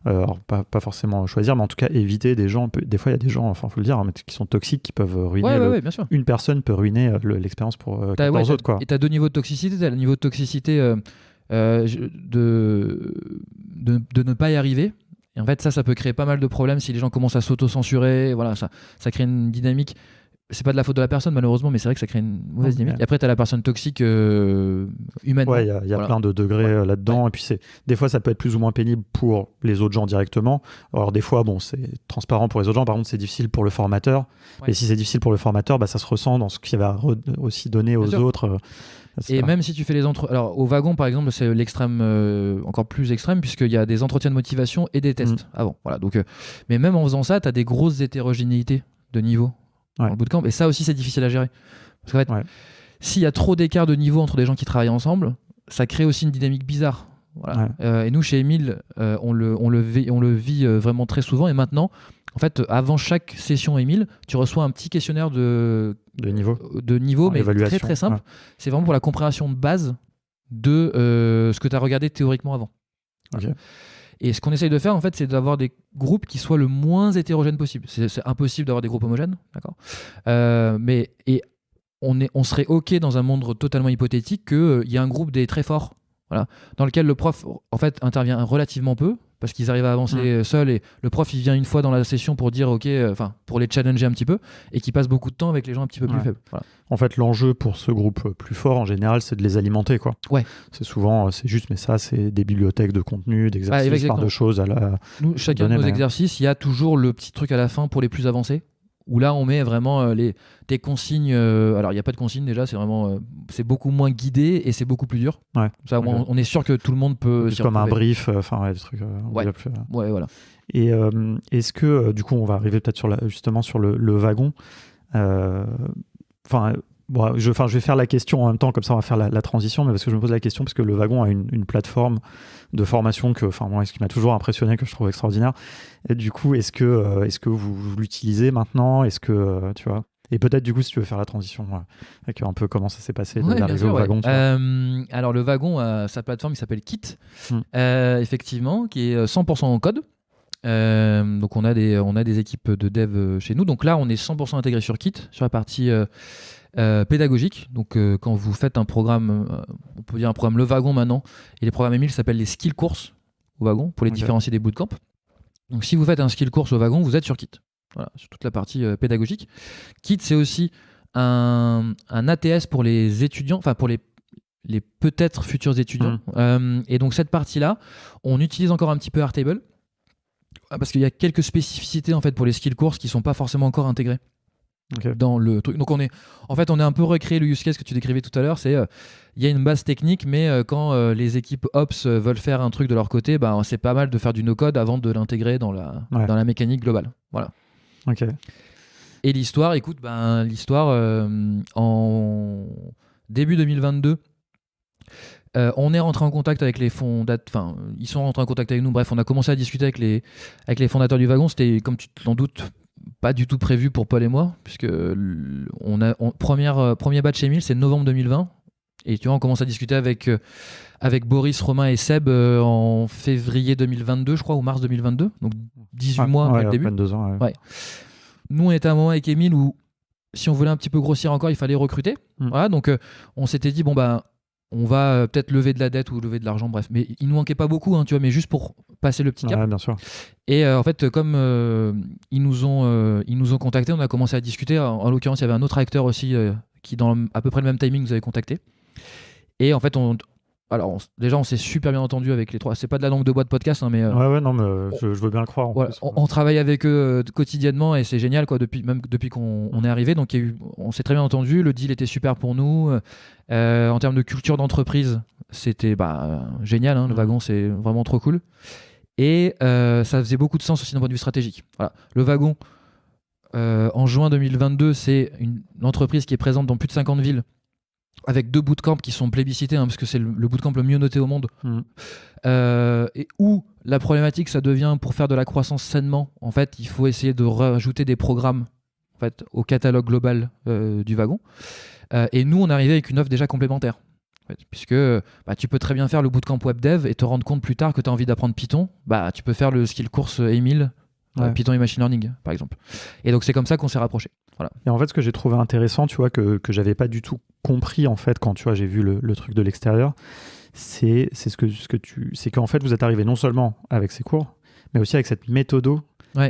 Alors pas forcément choisir, mais en tout cas éviter des gens. Des fois, il y a des gens, faut le dire, qui sont toxiques, qui peuvent ruiner. Bien sûr. Une personne peut ruiner l'expérience pour 14 autres, quoi. Et tu as deux niveaux de toxicité. Tu as le niveau de toxicité de ne pas y arriver. Et en fait, ça peut créer pas mal de problèmes si les gens commencent à s'auto-censurer. Voilà, ça crée une dynamique c'est pas de la faute de la personne malheureusement, mais c'est vrai que ça crée une mauvaise dynamique. Et après, t'as la personne toxique humainement. Ouais, il y a plein de degrés là-dedans. Et puis des fois, ça peut être plus ou moins pénible pour les autres gens directement. Alors des fois, bon, c'est transparent pour les autres gens. Par contre, c'est difficile pour le formateur. Et si c'est difficile pour le formateur, ça se ressent dans ce qu'il va aussi donner aux autres. Et même si tu fais alors au wagon par exemple, c'est l'extrême encore plus extrême, puisqu'il y a des entretiens de motivation et des tests avant. Voilà, donc, mais même en faisant ça, tu as des grosses hétérogénéités de niveau dans le bootcamp, et ça aussi c'est difficile à gérer. Parce qu'en fait, s'il y a trop d'écart de niveau entre des gens qui travaillent ensemble, ça crée aussi une dynamique bizarre. Voilà. Et nous chez Emile, on le vit vraiment très souvent, et maintenant, en fait, avant chaque session Emile, tu reçois un petit questionnaire de niveau, mais très très simple. C'est vraiment pour la compréhension de base de ce que tu as regardé théoriquement avant. Okay. Et ce qu'on essaye de faire, en fait, c'est d'avoir des groupes qui soient le moins hétérogènes possible. C'est impossible d'avoir des groupes homogènes, d'accord. Mais on serait OK dans un monde totalement hypothétique qu'il y a un groupe des très forts, voilà, dans lequel le prof, en fait, intervient relativement peu, parce qu'ils arrivent à avancer seuls, et le prof il vient une fois dans la session pour dire ok, pour les challenger un petit peu, et qui passe beaucoup de temps avec les gens un petit peu plus faibles. Voilà. En fait, l'enjeu pour ce groupe plus fort en général, c'est de les alimenter, quoi. C'est souvent, c'est juste, mais ça, c'est des bibliothèques de contenu, d'exercices, de choses à la. Nous, chacun de nos exercices, il y a toujours le petit truc à la fin pour les plus avancés, où là on met vraiment des consignes. Alors il n'y a pas de consignes déjà, c'est vraiment c'est beaucoup moins guidé et c'est beaucoup plus dur. Ça, on est sûr que tout le monde peut s'y comme retrouver. Un brief, des trucs. Voilà. Et est-ce que du coup on va arriver peut-être justement sur le wagon. Je vais faire la question en même temps, comme ça on va faire la transition, mais parce que je me pose la question, parce que le wagon a une plateforme de formation ce qui m'a toujours impressionné, que je trouve extraordinaire. Et du coup, est-ce que vous l'utilisez maintenant? Est-ce que tu vois? Et peut-être du coup, si tu veux faire la transition, avec un peu comment ça s'est passé d'arriver au wagon. Alors le wagon a sa plateforme qui s'appelle Kit, effectivement, qui est 100% en code. Donc on a des équipes de dev chez nous. Donc là, on est 100% intégré sur Kit, sur la partie pédagogique. Donc quand vous faites un programme, on peut dire un programme Le Wagon maintenant, et les programmes Emile s'appellent les skill courses au wagon pour les différencier des bootcamps. Donc si vous faites un skill course au wagon, vous êtes sur Kit. Voilà, sur toute la partie pédagogique. Kit, c'est aussi un ATS pour les étudiants, enfin pour les peut-être futurs étudiants. Et donc cette partie-là, on utilise encore un petit peu Airtable, parce qu'il y a quelques spécificités en fait pour les skill courses qui sont pas forcément encore intégrées dans le truc. Donc on est un peu recréé le use case que tu décrivais tout à l'heure. C'est il y a une base technique, mais quand les équipes Ops veulent faire un truc de leur côté, c'est pas mal de faire du no-code avant de l'intégrer dans la mécanique globale. Voilà. Et l'histoire, en début 2022, on est rentré en contact avec les fondateurs, ils sont rentrés en contact avec nous, bref, on a commencé à discuter avec les fondateurs du wagon. C'était, comme tu t'en doutes, pas du tout prévu pour Paul et moi, puisque premier batch Emile, c'est novembre 2020, et tu vois, on commence à discuter avec Boris, Romain et Seb en février 2022, je crois, ou mars 2022, donc 18 mois après le début. 2 ans. Nous, on était à un moment avec Emile où, si on voulait un petit peu grossir encore, il fallait recruter. Voilà, donc on s'était dit, on va peut-être lever de la dette ou lever de l'argent, bref. Mais il nous manquait pas beaucoup, tu vois, mais juste pour passer le petit cap. Bien sûr. Et en fait, comme ils nous ont contactés, on a commencé à discuter. En l'occurrence, il y avait un autre acteur aussi qui, dans à peu près le même timing, nous avait contacté. Et en fait, déjà, on s'est super bien entendu avec les trois. C'est pas de la langue de bois de podcast, mais je veux bien le croire. On travaille avec eux quotidiennement, et c'est génial, quoi, depuis qu'on est arrivé. Donc on s'est très bien entendu. Le deal était super pour nous. En termes de culture d'entreprise, c'était génial. Le wagon, c'est vraiment trop cool. Et ça faisait beaucoup de sens aussi d'un point de vue stratégique. Voilà. Le wagon, en juin 2022, c'est une entreprise qui est présente dans plus de 50 villes, avec 2 bootcamps qui sont plébiscités, parce que c'est le bootcamp le mieux noté au monde. Et où la problématique, ça devient, pour faire de la croissance sainement, en fait, il faut essayer de rajouter des programmes au catalogue global du wagon. Et nous, on arrivait avec une offre déjà complémentaire. Puisque tu peux très bien faire le bootcamp web dev et te rendre compte plus tard que tu as envie d'apprendre Python. Tu peux faire le skill course Emile, Python et Machine Learning, par exemple. Et donc, c'est comme ça qu'on s'est rapprochés. Voilà. Et en fait, ce que j'ai trouvé intéressant, tu vois, que j'avais pas du tout compris, en fait, quand tu vois, j'ai vu le truc de l'extérieur, c'est qu'en fait, vous êtes arrivé non seulement avec ces cours, mais aussi avec cette méthode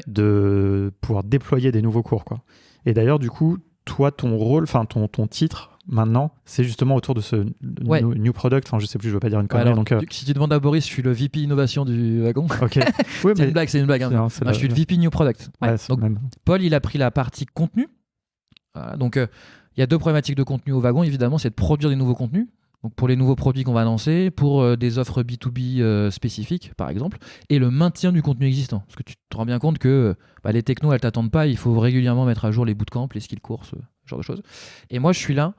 de pouvoir déployer des nouveaux cours, quoi. Et d'ailleurs, du coup, toi, ton rôle, enfin ton titre maintenant, c'est justement autour de ce new product. Enfin, je sais plus, je veux pas dire une connerie. Alors, donc, si tu demandes à Boris, je suis le VP innovation du wagon. Ok. Oui, c'est une blague. Hein. Je suis le VP new product. Ouais, Donc, même. Paul, il a pris la partie contenu. Voilà, donc, il y a deux problématiques de contenu au wagon. Évidemment, c'est de produire des nouveaux contenus. Donc pour les nouveaux produits qu'on va lancer, pour des offres B2B spécifiques, par exemple, et le maintien du contenu existant. Parce que tu te rends bien compte que les technos, elles t'attendent pas. Il faut régulièrement mettre à jour les bootcamps, les skills courses, ce genre de choses. Et moi, je suis là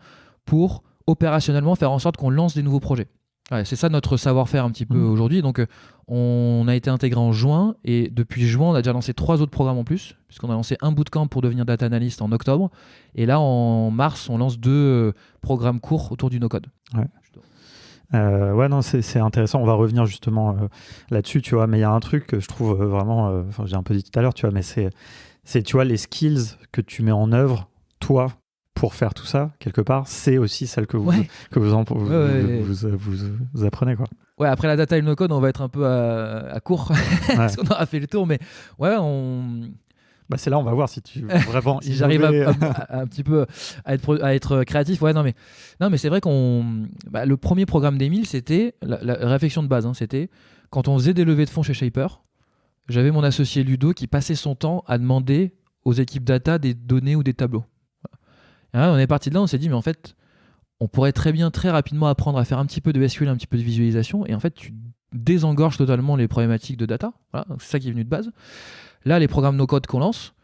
pour opérationnellement faire en sorte qu'on lance des nouveaux projets. Ouais, c'est ça notre savoir-faire un petit peu aujourd'hui. Donc, on a été intégré en juin et depuis juin, on a déjà lancé 3 autres programmes en plus, puisqu'on a lancé un bootcamp pour devenir data analyst en octobre. Et là, en mars, on lance 2 programmes courts autour du no-code. Ouais, non, c'est intéressant. On va revenir justement là-dessus, tu vois. Mais il y a un truc que je trouve vraiment, j'ai un peu dit tout à l'heure, tu vois, mais c'est, tu vois, les skills que tu mets en œuvre, toi, pour faire tout ça, quelque part, c'est aussi celle que vous apprenez, quoi. Ouais, après la data et le no-code, on va être un peu à court, parce qu'on aura fait le tour, mais ouais, c'est là, on va voir si tu vraiment si j'arrive à un petit peu à être créatif. Ouais, non, mais c'est vrai le premier programme d'Emile, c'était la réflexion de base. Hein, c'était quand on faisait des levées de fonds chez Shaper, j'avais mon associé Ludo qui passait son temps à demander aux équipes data des données ou des tableaux. Là, on est parti de là, on s'est dit, mais en fait, on pourrait très rapidement apprendre à faire un petit peu de SQL, un petit peu de visualisation, et en fait, tu désengorges totalement les problématiques de data. Voilà, donc c'est ça qui est venu de base. Là, les programmes no-code qu'on lance,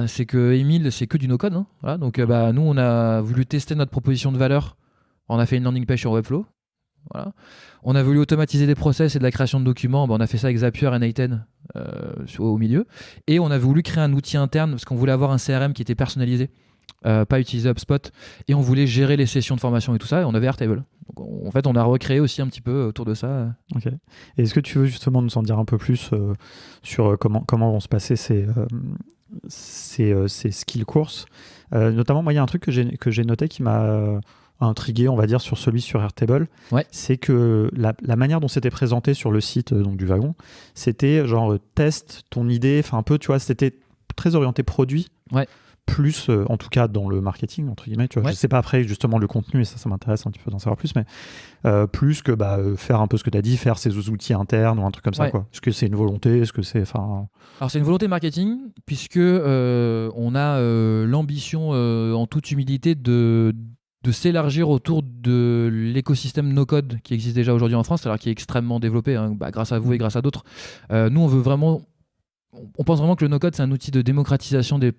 c'est que Emile, c'est que du no-code. Hein. Voilà, donc, nous, on a voulu tester notre proposition de valeur. On a fait une landing page sur Webflow. Voilà. On a voulu automatiser des process et de la création de documents. On a fait ça avec Zapier et N8N au milieu. Et on a voulu créer un outil interne parce qu'on voulait avoir un CRM qui était personnalisé. Pas utiliser HubSpot, et on voulait gérer les sessions de formation et tout ça, et on avait Airtable. Donc, en fait, on a recréé aussi un petit peu autour de ça. Ok. Et est-ce que tu veux justement nous en dire un peu plus sur comment vont se passer ces skills courses, notamment, moi, il y a un truc que j'ai noté qui m'a intrigué, on va dire, sur celui sur Airtable. Ouais. C'est que la manière dont c'était présenté sur le site donc, du wagon, c'était genre teste ton idée, enfin un peu, tu vois, c'était très orienté produit. Ouais. Plus, en tout cas dans le marketing, entre guillemets, tu vois. Je sais pas après justement le contenu, et ça m'intéresse un petit peu d'en savoir plus, mais plus que faire un peu ce que tu as dit, faire ces outils internes ou un truc comme ça, quoi. Est-ce que c'est une volonté? Est-ce que c'est... Alors c'est une volonté marketing, puisque on a l'ambition, en toute humilité, de s'élargir autour de l'écosystème no-code qui existe déjà aujourd'hui en France, c'est-à-dire qui est extrêmement développé, hein, grâce à vous et grâce à d'autres. Nous, on veut vraiment... On pense vraiment que le no-code, c'est un outil de démocratisation des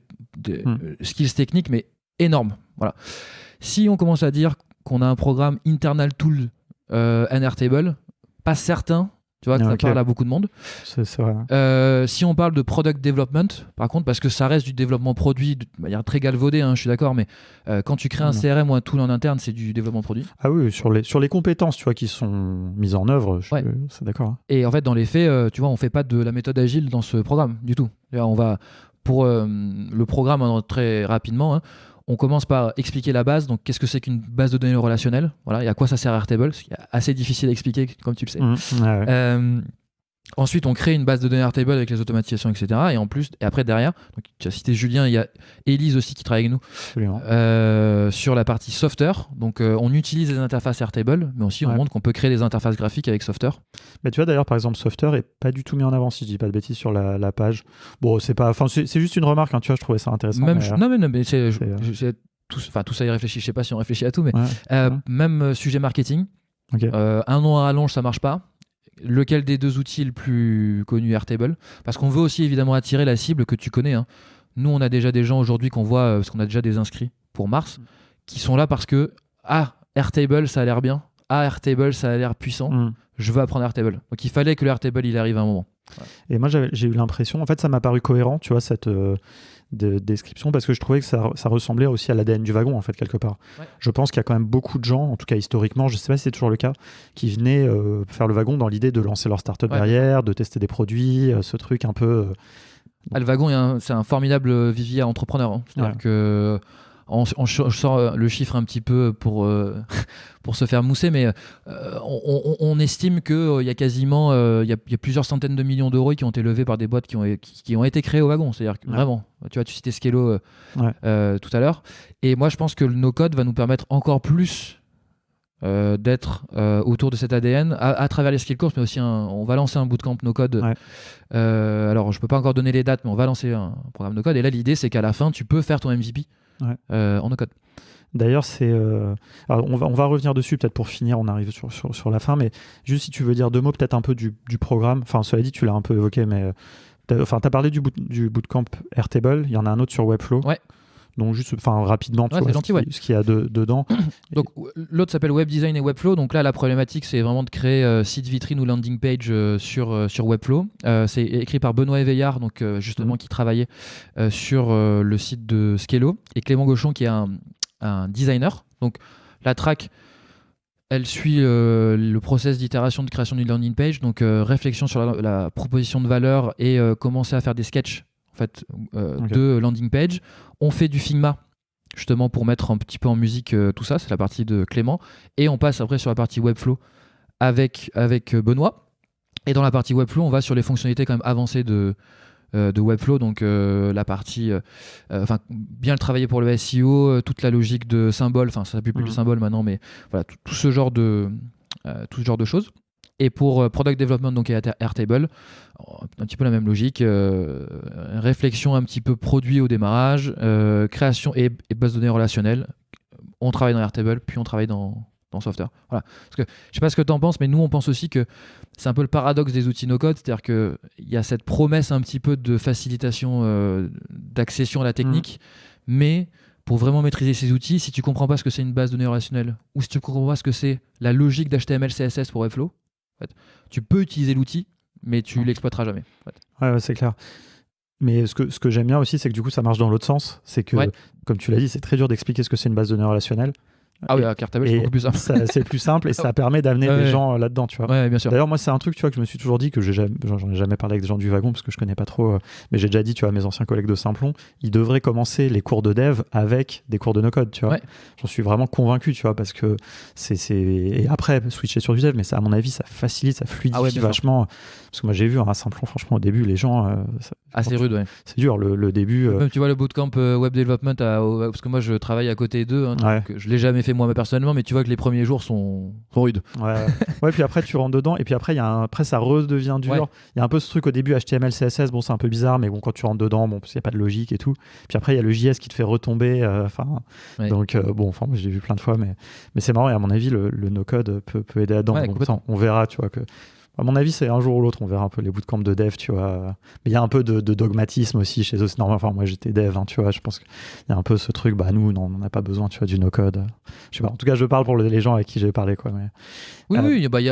skills techniques, mais énorme. Voilà. Si on commence à dire qu'on a un programme internal tool Airtable, pas certain, tu vois, que ça parle à beaucoup de monde. C'est vrai. Si on parle de product development, par contre, parce que ça reste du développement produit de manière très galvaudée, hein, je suis d'accord, mais quand tu crées un CRM ou un tool en interne, c'est du développement produit. Ah oui, sur les compétences, tu vois, qui sont mises en œuvre, c'est d'accord. Hein. Et en fait, dans les faits, tu vois, on fait pas de la méthode agile dans ce programme du tout. On va, pour le programme, très rapidement, hein, on commence par expliquer la base. Donc, qu'est-ce que c'est qu'une base de données relationnelle? Voilà, et à quoi ça sert Airtable? C'est assez difficile à expliquer, comme tu le sais. Ensuite, on crée une base de données Airtable avec les automatisations, etc. Et après, derrière, donc, tu as cité Julien, il y a Élise aussi qui travaille avec nous sur la partie software. Donc, on utilise les interfaces Airtable, mais aussi on montre qu'on peut créer des interfaces graphiques avec software. Mais tu vois, d'ailleurs, par exemple, software est pas du tout mis en avant, si je dis pas de bêtises, sur la page. Bon, c'est juste une remarque, hein, tu vois, je trouvais ça intéressant. Non, mais tout ça y réfléchit. Je sais pas si on réfléchit à tout, mais même sujet marketing. Un nom à rallonge, ça marche pas. Lequel des deux outils est le plus connu? Airtable, parce qu'on veut aussi évidemment attirer la cible que tu connais, hein. Nous, on a déjà des gens aujourd'hui qu'on voit, parce qu'on a déjà des inscrits pour mars, qui sont là parce que Airtable, ça a l'air bien, Airtable, ça a l'air puissant, je veux apprendre Airtable. Donc il fallait que l'Airtable il arrive à un moment. Et moi j'ai eu l'impression, en fait ça m'a paru cohérent, tu vois, cette description, parce que je trouvais que ça ressemblait aussi à l'ADN du wagon, en fait, quelque part. Je pense qu'il y a quand même beaucoup de gens, en tout cas historiquement, je sais pas si c'est toujours le cas, qui venaient faire le wagon dans l'idée de lancer leur start-up derrière, de tester des produits, ce truc un peu... Le wagon, c'est un formidable vivier à entrepreneurs, hein. C'est-à-dire que je sors le chiffre un petit peu pour se faire mousser, mais on estime qu'il y a quasiment il y a plusieurs centaines de millions d'euros qui ont été levés par des boîtes qui ont été créées au wagon. C'est-à-dire que vraiment, tu vois, tu citais Skello tout à l'heure. Et moi, je pense que le no-code va nous permettre encore plus d'être autour de cet ADN à travers les skill courses, mais aussi on va lancer un bootcamp no-code. Alors, je peux pas encore donner les dates, mais on va lancer un programme no-code. Et là, l'idée, c'est qu'à la fin, tu peux faire ton MVP en no-code. D'ailleurs, alors, on va revenir dessus peut-être pour finir, on arrive sur la fin, mais juste si tu veux dire 2 mots peut-être un peu du programme. Enfin, cela dit, tu l'as un peu évoqué, mais t'as parlé du bootcamp Airtable, il y en a un autre sur Webflow. Ouais. Donc juste rapidement, tu vois, ce qu'il y a dedans. Donc l'autre s'appelle Web Design et Webflow. Donc là, la problématique, c'est vraiment de créer site vitrine ou landing page sur Webflow. C'est écrit par Benoît Éveillard, donc justement qui travaillait sur le site de Skello, et Clément Gauchon qui est un designer. Donc la track, elle suit le process d'itération de création d'une landing page. Donc réflexion sur la proposition de valeur et commencer à faire des sketchs en fait, de landing page. On fait du Figma justement pour mettre un petit peu en musique tout ça, c'est la partie de Clément, et on passe après sur la partie Webflow avec Benoît, et dans la partie Webflow on va sur les fonctionnalités quand même avancées de Webflow, donc la partie bien le travailler pour le SEO, toute la logique de symboles, enfin ça s'appelle plus de symboles maintenant, mais voilà, tout ce genre de choses. Et pour Product Development, donc Airtable, un petit peu la même logique, réflexion un petit peu produit au démarrage, création et base de données relationnelle. On travaille dans Airtable, puis on travaille dans Software. Voilà. Parce que, je sais pas ce que tu en penses, mais nous on pense aussi que c'est un peu le paradoxe des outils no-code, c'est-à-dire qu'il y a cette promesse un petit peu de facilitation, d'accession à la technique, mais pour vraiment maîtriser ces outils, si tu comprends pas ce que c'est une base de données relationnelle, ou si tu comprends pas ce que c'est la logique d'HTML, CSS pour Webflow, en fait, tu peux utiliser l'outil, mais tu l'exploiteras jamais. En fait. Ouais, c'est clair. Mais ce que j'aime bien aussi, c'est que du coup, ça marche dans l'autre sens. C'est que, comme tu l'as dit, c'est très dur d'expliquer ce que c'est une base de données relationnelle. Ah oui, à Airtable, c'est beaucoup plus simple. C'est plus simple et ça permet d'amener des gens là-dedans, tu vois. Ouais, bien sûr. D'ailleurs, moi, c'est un truc, tu vois, que je me suis toujours dit, que j'en ai jamais parlé avec des gens du wagon parce que je connais pas trop, mais j'ai déjà dit, tu vois, à mes anciens collègues de Simplon, ils devraient commencer les cours de dev avec des cours de no-code, tu vois. Ouais. J'en suis vraiment convaincu, tu vois, parce que et après, switcher sur du dev, mais ça, à mon avis, ça facilite, ça fluidifie vachement. Parce que moi, j'ai vu à Simplon, franchement, au début, les gens. C'est rude, ouais. C'est dur, le début. Même, tu vois, le bootcamp Web Development, parce que moi, je travaille à côté d'eux, hein, donc je l'ai jamais fait moi personnellement, mais tu vois que les premiers jours sont rudes. Ouais, puis après, tu rentres dedans, et puis après, après ça redevient dur. Ouais. Il y a un peu ce truc au début, HTML, CSS, bon, c'est un peu bizarre, mais bon, quand tu rentres dedans, bon, il n'y a pas de logique et tout. Puis après, il y a le JS qui te fait retomber. Donc, bon, moi, je l'ai vu plein de fois, mais c'est marrant, et à mon avis, le no-code peut aider là-dedans. Ouais, donc, on verra, tu vois, que. À mon avis, c'est un jour ou l'autre, on verra un peu les bootcamps de dev, tu vois. Mais il y a un peu de dogmatisme aussi chez eux. C'est normal. Enfin, moi, j'étais dev, hein, tu vois. Je pense qu'il y a un peu ce truc, nous, non, on n'a pas besoin, tu vois, du no-code. Je sais pas. En tout cas, je parle pour les gens avec qui j'ai parlé, quoi. Mais, oui, il y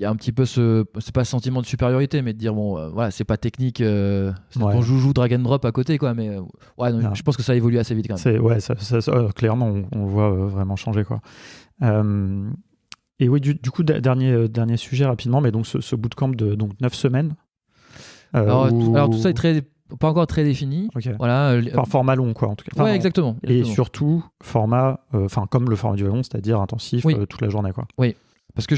a un petit peu c'est pas ce sentiment de supériorité, mais de dire, bon, voilà, c'est pas technique, c'est ton joujou drag and drop à côté, quoi. Mais je pense que ça évolue assez vite quand même. Clairement, on le voit vraiment changer, quoi. Et oui, du coup, dernier sujet rapidement, mais donc ce bootcamp de 9 semaines. Alors tout ça est pas encore très défini. Okay. Voilà. Format long, quoi, en tout cas. Exactement. Et surtout, format, comme le format du wagon, c'est-à-dire intensif toute la journée, quoi. Oui, parce que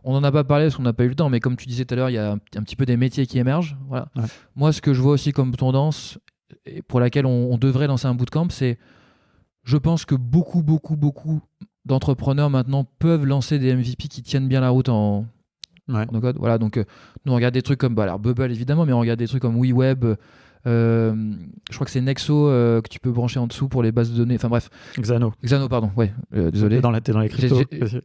on n'en a pas parlé parce qu'on n'a pas eu le temps, mais comme tu disais tout à l'heure, il y a un petit peu des métiers qui émergent. Voilà. Ouais. Moi, ce que je vois aussi comme tendance, et pour laquelle on devrait lancer un bootcamp, c'est, je pense que beaucoup d'entrepreneurs maintenant peuvent lancer des MVP qui tiennent bien la route en no-code. Voilà, donc nous on regarde des trucs comme Bubble évidemment, mais on regarde des trucs comme WeWeb. Je crois que c'est Nexo que tu peux brancher en dessous pour les bases de données. Enfin bref. Xano, pardon. Ouais. Désolé. T'es dans les cryptos.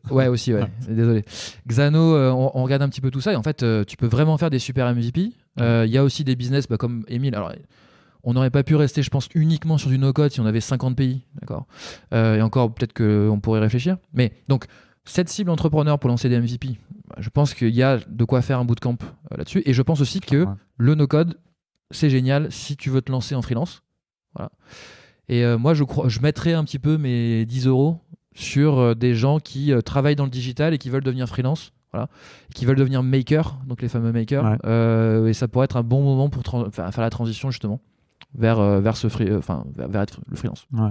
Ouais aussi. Ouais. Désolé. Xano, on regarde un petit peu tout ça et en fait tu peux vraiment faire des super MVP. Il y a aussi des business comme Emile. Alors on n'aurait pas pu rester, je pense, uniquement sur du no-code si on avait 50 pays, d'accord. Et encore, peut-être qu'on pourrait réfléchir. Mais donc, cette cible entrepreneur pour lancer des MVP, je pense qu'il y a de quoi faire un bootcamp là-dessus. Et je pense aussi que le no-code, c'est génial si tu veux te lancer en freelance. Voilà. Et moi, je mettrais un petit peu mes 10 € sur des gens qui travaillent dans le digital et qui veulent devenir freelance. Voilà, qui veulent devenir maker, donc les fameux makers. Et ça pourrait être un bon moment pour faire la transition, justement. vers vers être le freelance. Ouais.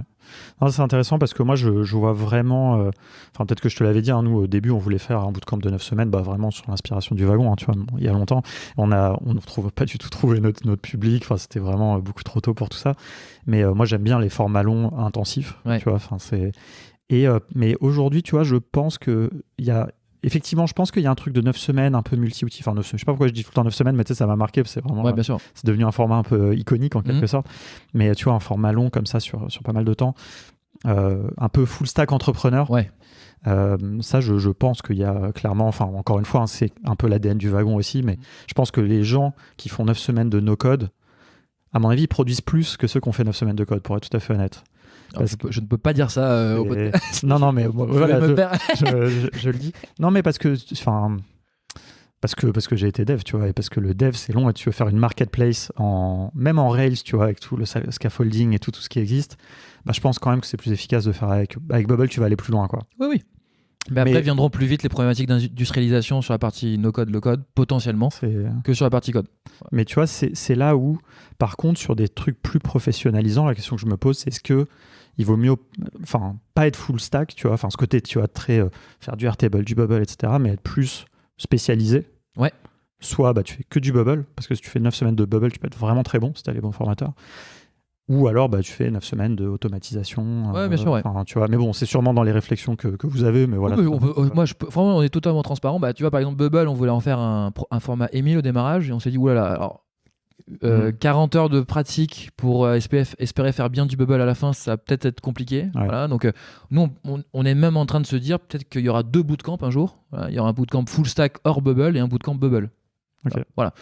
Non, c'est intéressant parce que moi, je vois vraiment. Peut-être que je te l'avais dit, hein, nous, au début, on voulait faire un bootcamp de 9 semaines, vraiment sur l'inspiration du wagon, hein, tu vois, il y a longtemps. On ne trouve pas du tout trouvé notre public. C'était vraiment beaucoup trop tôt pour tout ça. Mais moi, j'aime bien les formats longs, intensifs. Ouais. Tu vois, mais aujourd'hui, tu vois, je pense qu'il y a. Effectivement, je pense qu'il y a un truc de 9 semaines un peu multi-outil. Enfin, 9 semaines, je sais pas pourquoi je dis tout le temps 9 semaines, mais tu sais, ça m'a marqué. C'est vraiment. Ouais, bien sûr. C'est devenu un format un peu iconique en quelque sorte. Mais tu vois, un format long comme ça sur pas mal de temps. Un peu full stack entrepreneur. Ouais. Ça, je pense qu'il y a clairement, encore une fois, hein, c'est un peu l'ADN du wagon aussi, mais je pense que les gens qui font 9 semaines de no-code, à mon avis, ils produisent plus que ceux qui ont fait 9 semaines de code, pour être tout à fait honnête. Je ne peux pas dire ça au podcast. Non, mais voilà, je le dis. Non, mais parce que j'ai été dev, tu vois, et parce que le dev, c'est long, et tu veux faire une marketplace, même en Rails, tu vois, avec tout le scaffolding et tout ce qui existe, je pense quand même que c'est plus efficace de faire avec Bubble, tu vas aller plus loin, quoi. Oui. Mais après, viendront plus vite les problématiques d'industrialisation sur la partie no-code, low-code, potentiellement, que sur la partie code. Mais tu vois, c'est là où, par contre, sur des trucs plus professionnalisants, la question que je me pose, c'est est-ce que il vaut mieux pas être full stack, tu vois, ce côté, tu vois, très faire du Airtable, du Bubble, etc., mais être plus spécialisé. Ouais. Soit tu fais que du Bubble, parce que si tu fais 9 semaines de Bubble, tu peux être vraiment très bon si tu as les bons formateurs. Ou alors tu fais 9 semaines d'automatisation. Ouais, bien sûr, ouais. Tu vois, mais bon, c'est sûrement dans les réflexions que vous avez, mais voilà. Vraiment, on est totalement transparent. Tu vois, par exemple, Bubble, on voulait en faire un format Emile au démarrage, et on s'est dit, oulala, alors 40 heures de pratique pour espérer faire bien du Bubble à la fin, ça va peut-être être compliqué. Ouais. Voilà, donc nous, on est même en train de se dire peut-être qu'il y aura 2 bootcamps un jour. Voilà, il y aura un bootcamp full stack hors Bubble et un bootcamp Bubble. Okay. Voilà.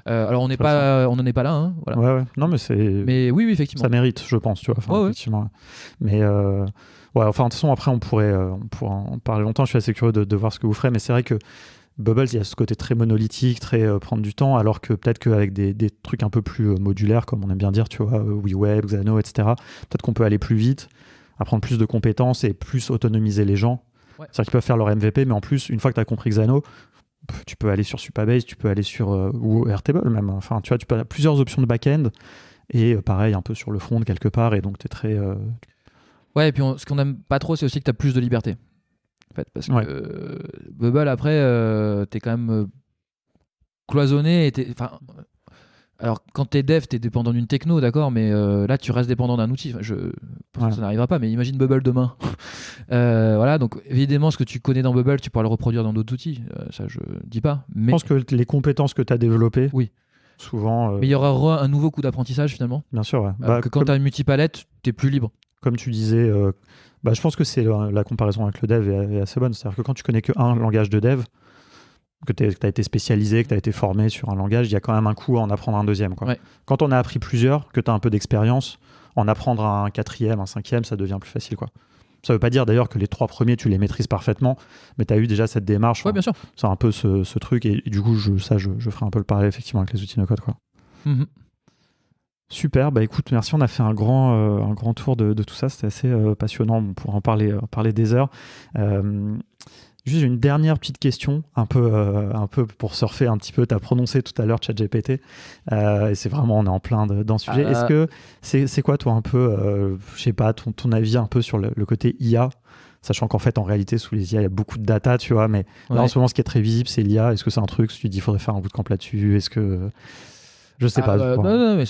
Alors on n'en est pas là. Hein, voilà. Ouais. Non, mais oui, effectivement. Ça mérite, je pense, tu vois. Effectivement. Mais de toute façon, après, on pourrait en parler longtemps. Je suis assez curieux de voir ce que vous ferez, mais c'est vrai que Bubble, il y a ce côté très monolithique, très prendre du temps, alors que peut-être qu'avec des trucs un peu plus modulaires, comme on aime bien dire, tu vois, WeWeb, Xano, etc., peut-être qu'on peut aller plus vite, apprendre plus de compétences et plus autonomiser les gens. Ouais. C'est-à-dire qu'ils peuvent faire leur MVP, mais en plus, une fois que tu as compris Xano, tu peux aller sur Supabase, tu peux aller sur ou Airtable même. Enfin, tu vois, tu peux avoir plusieurs options de back-end et pareil, un peu sur le front quelque part, et donc tu es très... Ouais, et puis ce qu'on n'aime pas trop, c'est aussi que tu as plus de liberté. En fait, parce que Bubble, après, t'es quand même cloisonné. Alors, quand t'es dev, t'es dépendant d'une techno, d'accord, mais là, tu restes dépendant d'un outil. Je pense que ça n'arrivera pas, mais imagine Bubble demain. Voilà, donc évidemment, ce que tu connais dans Bubble, tu pourras le reproduire dans d'autres outils. Ça, je dis pas. Mais... Je pense que les compétences que tu as développées, oui. Souvent... Mais il y aura un nouveau coup d'apprentissage, finalement. Bien sûr, ouais. Que quand tu as une multipalette, t'es plus libre. Comme tu disais... je pense que c'est la comparaison avec le dev est assez bonne. C'est-à-dire que quand tu connais qu'un langage de dev, que tu as été spécialisé, que tu as été formé sur un langage, il y a quand même un coup à en apprendre un deuxième. Quoi. Ouais. Quand on a appris plusieurs, que tu as un peu d'expérience, en apprendre un quatrième, un cinquième, ça devient plus facile. Quoi. Ça ne veut pas dire d'ailleurs que les 3 premiers, tu les maîtrises parfaitement, mais tu as eu déjà cette démarche. Oui, bien sûr. C'est un peu ce truc, et du coup, je ferai un peu le parallèle effectivement avec les outils no-code. Quoi. Mm-hmm. Super, écoute, merci, on a fait un grand tour de tout ça, c'était assez passionnant, on pourra en parler des heures. Juste une dernière petite question, un peu pour surfer un petit peu, tu as prononcé tout à l'heure ChatGPT, et c'est vraiment, on est en plein dans ce sujet. Est-ce que c'est quoi toi un peu, je sais pas, ton avis un peu sur le côté IA, sachant qu'en fait en réalité sous les IA il y a beaucoup de data, tu vois, mais là en ce moment ce qui est très visible c'est l'IA. Est-ce que c'est un truc, tu dis il faudrait faire un bootcamp là-dessus, est-ce que... Je sais pas. Non, mais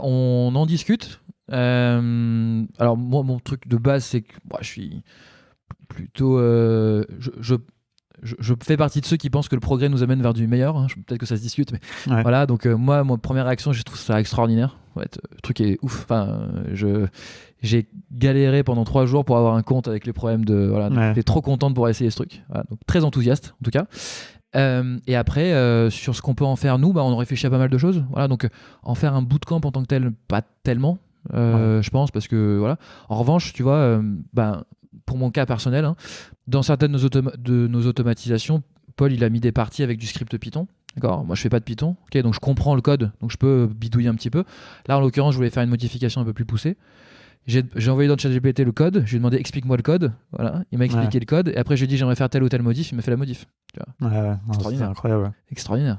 on en discute. Alors moi, mon truc de base, c'est que je suis plutôt... Je fais partie de ceux qui pensent que le progrès nous amène vers du meilleur. Hein. Peut-être que ça se discute, mais voilà. Donc moi, ma première réaction, je trouve ça extraordinaire. En fait, le truc est ouf. Enfin, j'ai galéré pendant 3 jours pour avoir un compte avec les problèmes de... Voilà, j'étais trop contente pour essayer ce truc. Voilà, donc très enthousiaste, en tout cas. Et après, sur ce qu'on peut en faire, nous, on réfléchit à pas mal de choses. Voilà, donc en faire un bootcamp en tant que tel, pas tellement, je pense, parce que voilà. En revanche, tu vois, pour mon cas personnel, hein, dans certaines de nos automatisations, Paul, il a mis des parties avec du script Python. D'accord. Moi, je fais pas de Python, donc je comprends le code, donc je peux bidouiller un petit peu. Là, en l'occurrence, je voulais faire une modification un peu plus poussée. J'ai envoyé dans ChatGPT le code, je lui ai demandé explique-moi le code, voilà, il m'a expliqué le code, et après je lui ai dit j'aimerais faire tel ou tel modif, il m'a fait la modif. Tu vois. C'est incroyable. Extraordinaire.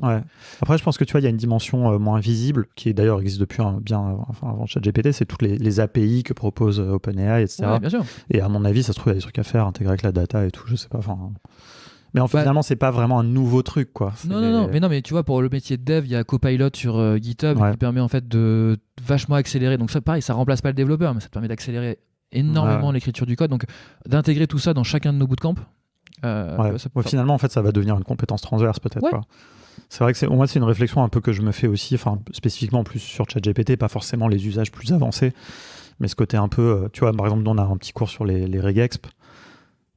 Ouais. Après, je pense que tu vois, il y a une dimension moins visible qui d'ailleurs existe depuis avant ChatGPT, c'est toutes les API que propose OpenAI, etc. Ouais, bien sûr. Et à mon avis, ça se trouve, il y a des trucs à faire, intégrer avec la data et tout, je sais pas. Mais finalement, c'est pas vraiment un nouveau truc, quoi. Non, mais tu vois, pour le métier de dev, il y a Copilot sur GitHub qui permet en fait de vachement accélérer. Donc ça, pareil, ça remplace pas le développeur, mais ça te permet d'accélérer énormément l'écriture du code. Donc d'intégrer tout ça dans chacun de nos bootcamps. Finalement, en fait, ça va devenir une compétence transverse, peut-être. Quoi. C'est vrai que moi, c'est une réflexion un peu que je me fais aussi, spécifiquement plus sur ChatGPT, pas forcément les usages plus avancés, mais ce côté un peu, tu vois, par exemple, nous, on a un petit cours sur les regexp.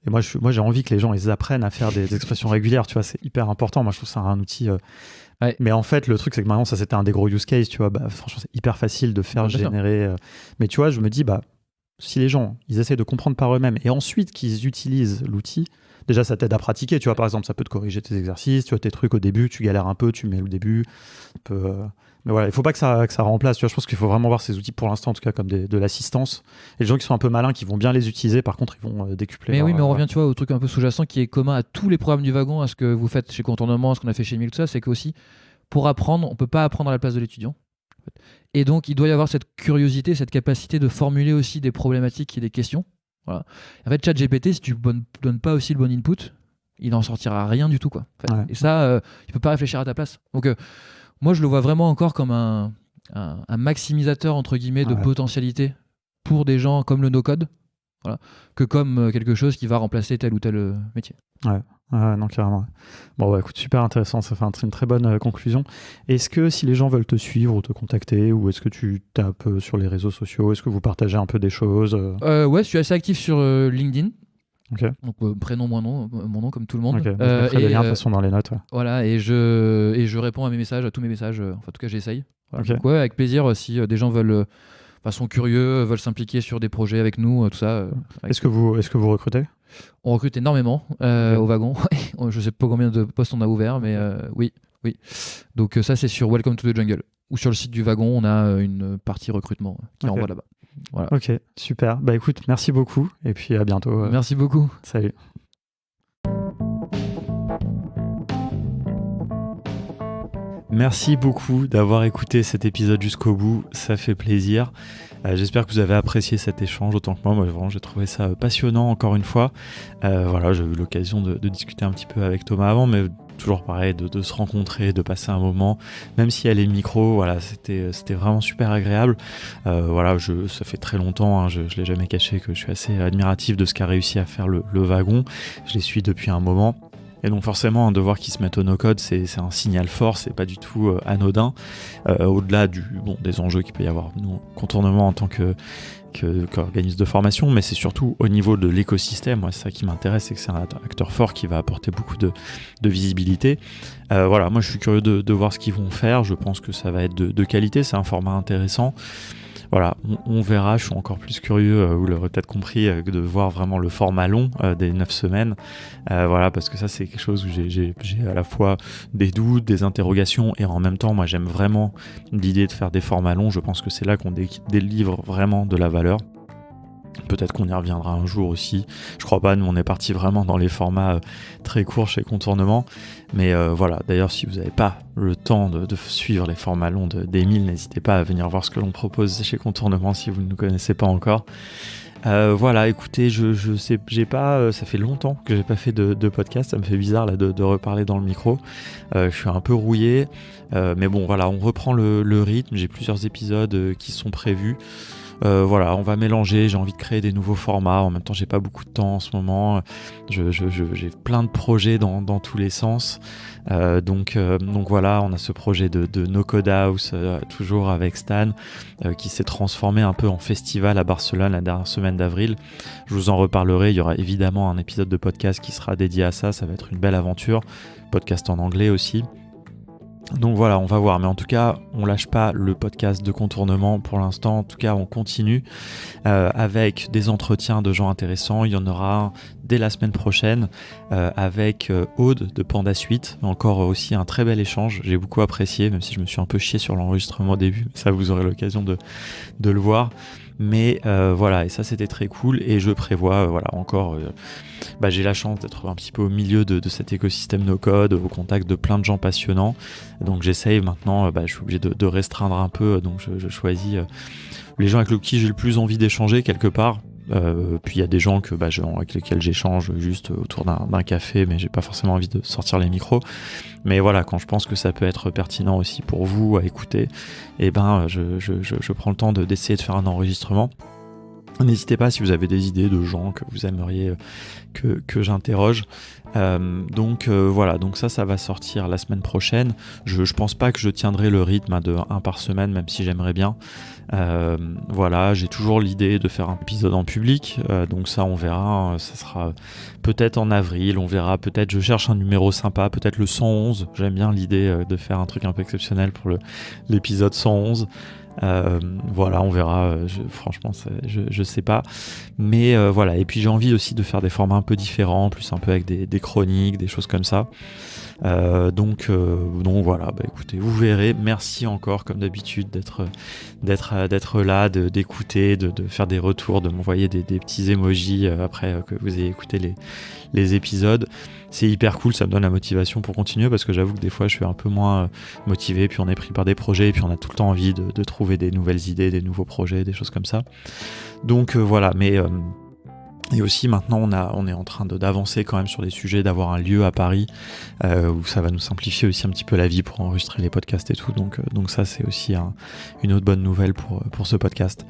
Et moi, j'ai envie que les gens ils apprennent à faire des expressions régulières, tu vois, c'est hyper important. Moi, je trouve ça un outil. Mais en fait, le truc, c'est que maintenant, ça, c'était un des gros use cases, tu vois. Franchement, c'est hyper facile de faire générer. Mais tu vois, je me dis, si les gens, ils essaient de comprendre par eux-mêmes et ensuite qu'ils utilisent l'outil, déjà, ça t'aide à pratiquer. Tu vois, par exemple, ça peut te corriger tes exercices, tu vois, tes trucs au début, tu galères un peu, tu mets le début. Mais voilà, il faut pas que ça remplace. Tu vois, je pense qu'il faut vraiment voir ces outils pour l'instant, en tout cas, comme de l'assistance. Et les gens qui sont un peu malins, qui vont bien les utiliser, par contre, ils vont décupler. Mais on revient, tu vois, au truc un peu sous-jacent qui est commun à tous les programmes du wagon, à ce que vous faites chez Contournement, à ce qu'on a fait chez Mille, tout ça, c'est qu'aussi, pour apprendre, on peut pas apprendre à la place de l'étudiant. Et donc, il doit y avoir cette curiosité, cette capacité de formuler aussi des problématiques et des questions. Voilà. En fait, ChatGPT, si tu donnes pas aussi le bon input, il n'en sortira rien du tout, quoi. En fait. Et ça, il peut pas réfléchir à ta place. Donc, moi, je le vois vraiment encore comme un maximisateur, entre guillemets, de potentialité pour des gens comme le no-code, voilà, que comme quelque chose qui va remplacer tel ou tel métier. Non, carrément. Bon, écoute, super intéressant, ça fait une très bonne conclusion. Est-ce que si les gens veulent te suivre ou te contacter, ou est-ce que tu tapes sur les réseaux sociaux, est-ce que vous partagez un peu des choses Ouais, je suis assez actif sur LinkedIn. Okay. Donc prénom, mon nom comme tout le monde. Je mettrai les liens de toute façon dans les notes. Voilà, et je réponds à mes messages, à tous mes messages. Enfin, en tout cas, j'essaye. Voilà. Donc, avec plaisir, si des gens sont curieux, veulent s'impliquer sur des projets avec nous, tout ça. Est-ce que vous recrutez ? On recrute énormément au wagon. Je sais pas combien de postes on a ouverts, mais oui. Donc ça, c'est sur Welcome to the Jungle. Ou sur le site du wagon, on a une partie recrutement qui envoie là-bas. Voilà. Ok, super. Écoute, merci beaucoup et puis à bientôt. Merci beaucoup. Salut. Merci beaucoup d'avoir écouté cet épisode jusqu'au bout, ça fait plaisir. J'espère que vous avez apprécié cet échange autant que moi. Moi, vraiment, j'ai trouvé ça passionnant encore une fois. J'ai eu l'occasion de discuter un petit peu avec Thomas avant, mais toujours pareil, de se rencontrer, de passer un moment, même s'il y a les micros, voilà, c'était vraiment super agréable. Ça fait très longtemps, je l'ai jamais caché, que je suis assez admiratif de ce qu'a réussi à faire le wagon. Je les suis depuis un moment. Et donc forcément, de voir qu'ils se mettent au no-code, c'est un signal fort, c'est pas du tout anodin. Au-delà des enjeux qu'il peut y avoir, nous, Contournement en tant qu'organisme de formation, mais c'est surtout au niveau de l'écosystème. Moi, c'est ça qui m'intéresse, c'est que c'est un acteur fort qui va apporter beaucoup de visibilité. Moi, je suis curieux de voir ce qu'ils vont faire. Je pense que ça va être de qualité, c'est un format intéressant. Voilà, on verra, je suis encore plus curieux, vous l'aurez peut-être compris, de voir vraiment le format long des 9 semaines. Parce que ça, c'est quelque chose où j'ai à la fois des doutes, des interrogations, et en même temps, moi, j'aime vraiment l'idée de faire des formats longs. Je pense que c'est là qu'on délivre vraiment de la valeur. Peut-être qu'on y reviendra un jour aussi. Je crois pas, nous on est parti vraiment dans les formats très courts chez Contournement. Mais d'ailleurs si vous n'avez pas le temps de suivre les formats longs d'Emile, n'hésitez pas à venir voir ce que l'on propose chez Contournement si vous ne nous connaissez pas encore. Écoutez, je sais, j'ai pas, ça fait longtemps que j'ai pas fait de podcast, ça me fait bizarre là de reparler dans le micro. Je suis un peu rouillé, mais bon voilà, on reprend le rythme. J'ai plusieurs épisodes qui sont prévus. On va mélanger, j'ai envie de créer des nouveaux formats, en même temps j'ai pas beaucoup de temps en ce moment, j'ai plein de projets dans tous les sens, donc on a ce projet de No Code House, toujours avec Stan, qui s'est transformé un peu en festival à Barcelone la dernière semaine d'avril. Je vous en reparlerai, il y aura évidemment un épisode de podcast qui sera dédié à ça va être une belle aventure, podcast en anglais aussi. Donc voilà, on va voir, mais en tout cas, on lâche pas le podcast de contournement pour l'instant. En tout cas, on continue avec des entretiens de gens intéressants. Il y en aura un dès la semaine prochaine avec Aude de Panda Suite. Encore aussi un très bel échange. J'ai beaucoup apprécié, même si je me suis un peu chié sur l'enregistrement au début. Ça, vous aurez l'occasion de le voir. Mais voilà, et ça c'était très cool, et je prévois encore, j'ai la chance d'être un petit peu au milieu de cet écosystème no-code, au contact de plein de gens passionnants, donc j'essaye maintenant, je suis obligé de restreindre un peu, donc je choisis les gens avec qui j'ai le plus envie d'échanger quelque part. Puis il y a des gens avec lesquels j'échange juste autour d'un café, mais j'ai pas forcément envie de sortir les micros. Mais voilà, quand je pense que ça peut être pertinent aussi pour vous à écouter, je prends le temps d'essayer de faire un enregistrement. N'hésitez pas si vous avez des idées de gens que vous aimeriez que j'interroge. Donc ça va sortir la semaine prochaine. Je pense pas que je tiendrai le rythme de 1 par semaine, même si j'aimerais bien. J'ai toujours l'idée de faire un épisode en public, donc ça on verra, ça sera peut-être en avril, on verra, peut-être je cherche un numéro sympa, peut-être le 111, j'aime bien l'idée de faire un truc un peu exceptionnel pour l'épisode 111. On verra, franchement je sais pas, mais et puis j'ai envie aussi de faire des formats un peu différents, plus un peu avec des chroniques, des choses comme ça. Donc voilà, écoutez, vous verrez. Merci encore comme d'habitude d'être là, d'écouter, de faire des retours, de m'envoyer des petits emojis après que vous ayez écouté les épisodes. C'est hyper cool, ça me donne la motivation pour continuer, parce que j'avoue que des fois je suis un peu moins motivé, puis on est pris par des projets, et puis on a tout le temps envie de trouver des nouvelles idées, des nouveaux projets, des choses comme ça. Donc et aussi maintenant on est en train d'avancer quand même sur des sujets, d'avoir un lieu à Paris où ça va nous simplifier aussi un petit peu la vie pour enregistrer les podcasts et tout, donc ça c'est aussi une autre bonne nouvelle pour ce podcast.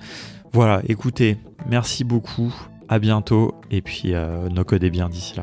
Voilà, écoutez, merci beaucoup, à bientôt, et puis no code est bien d'ici là.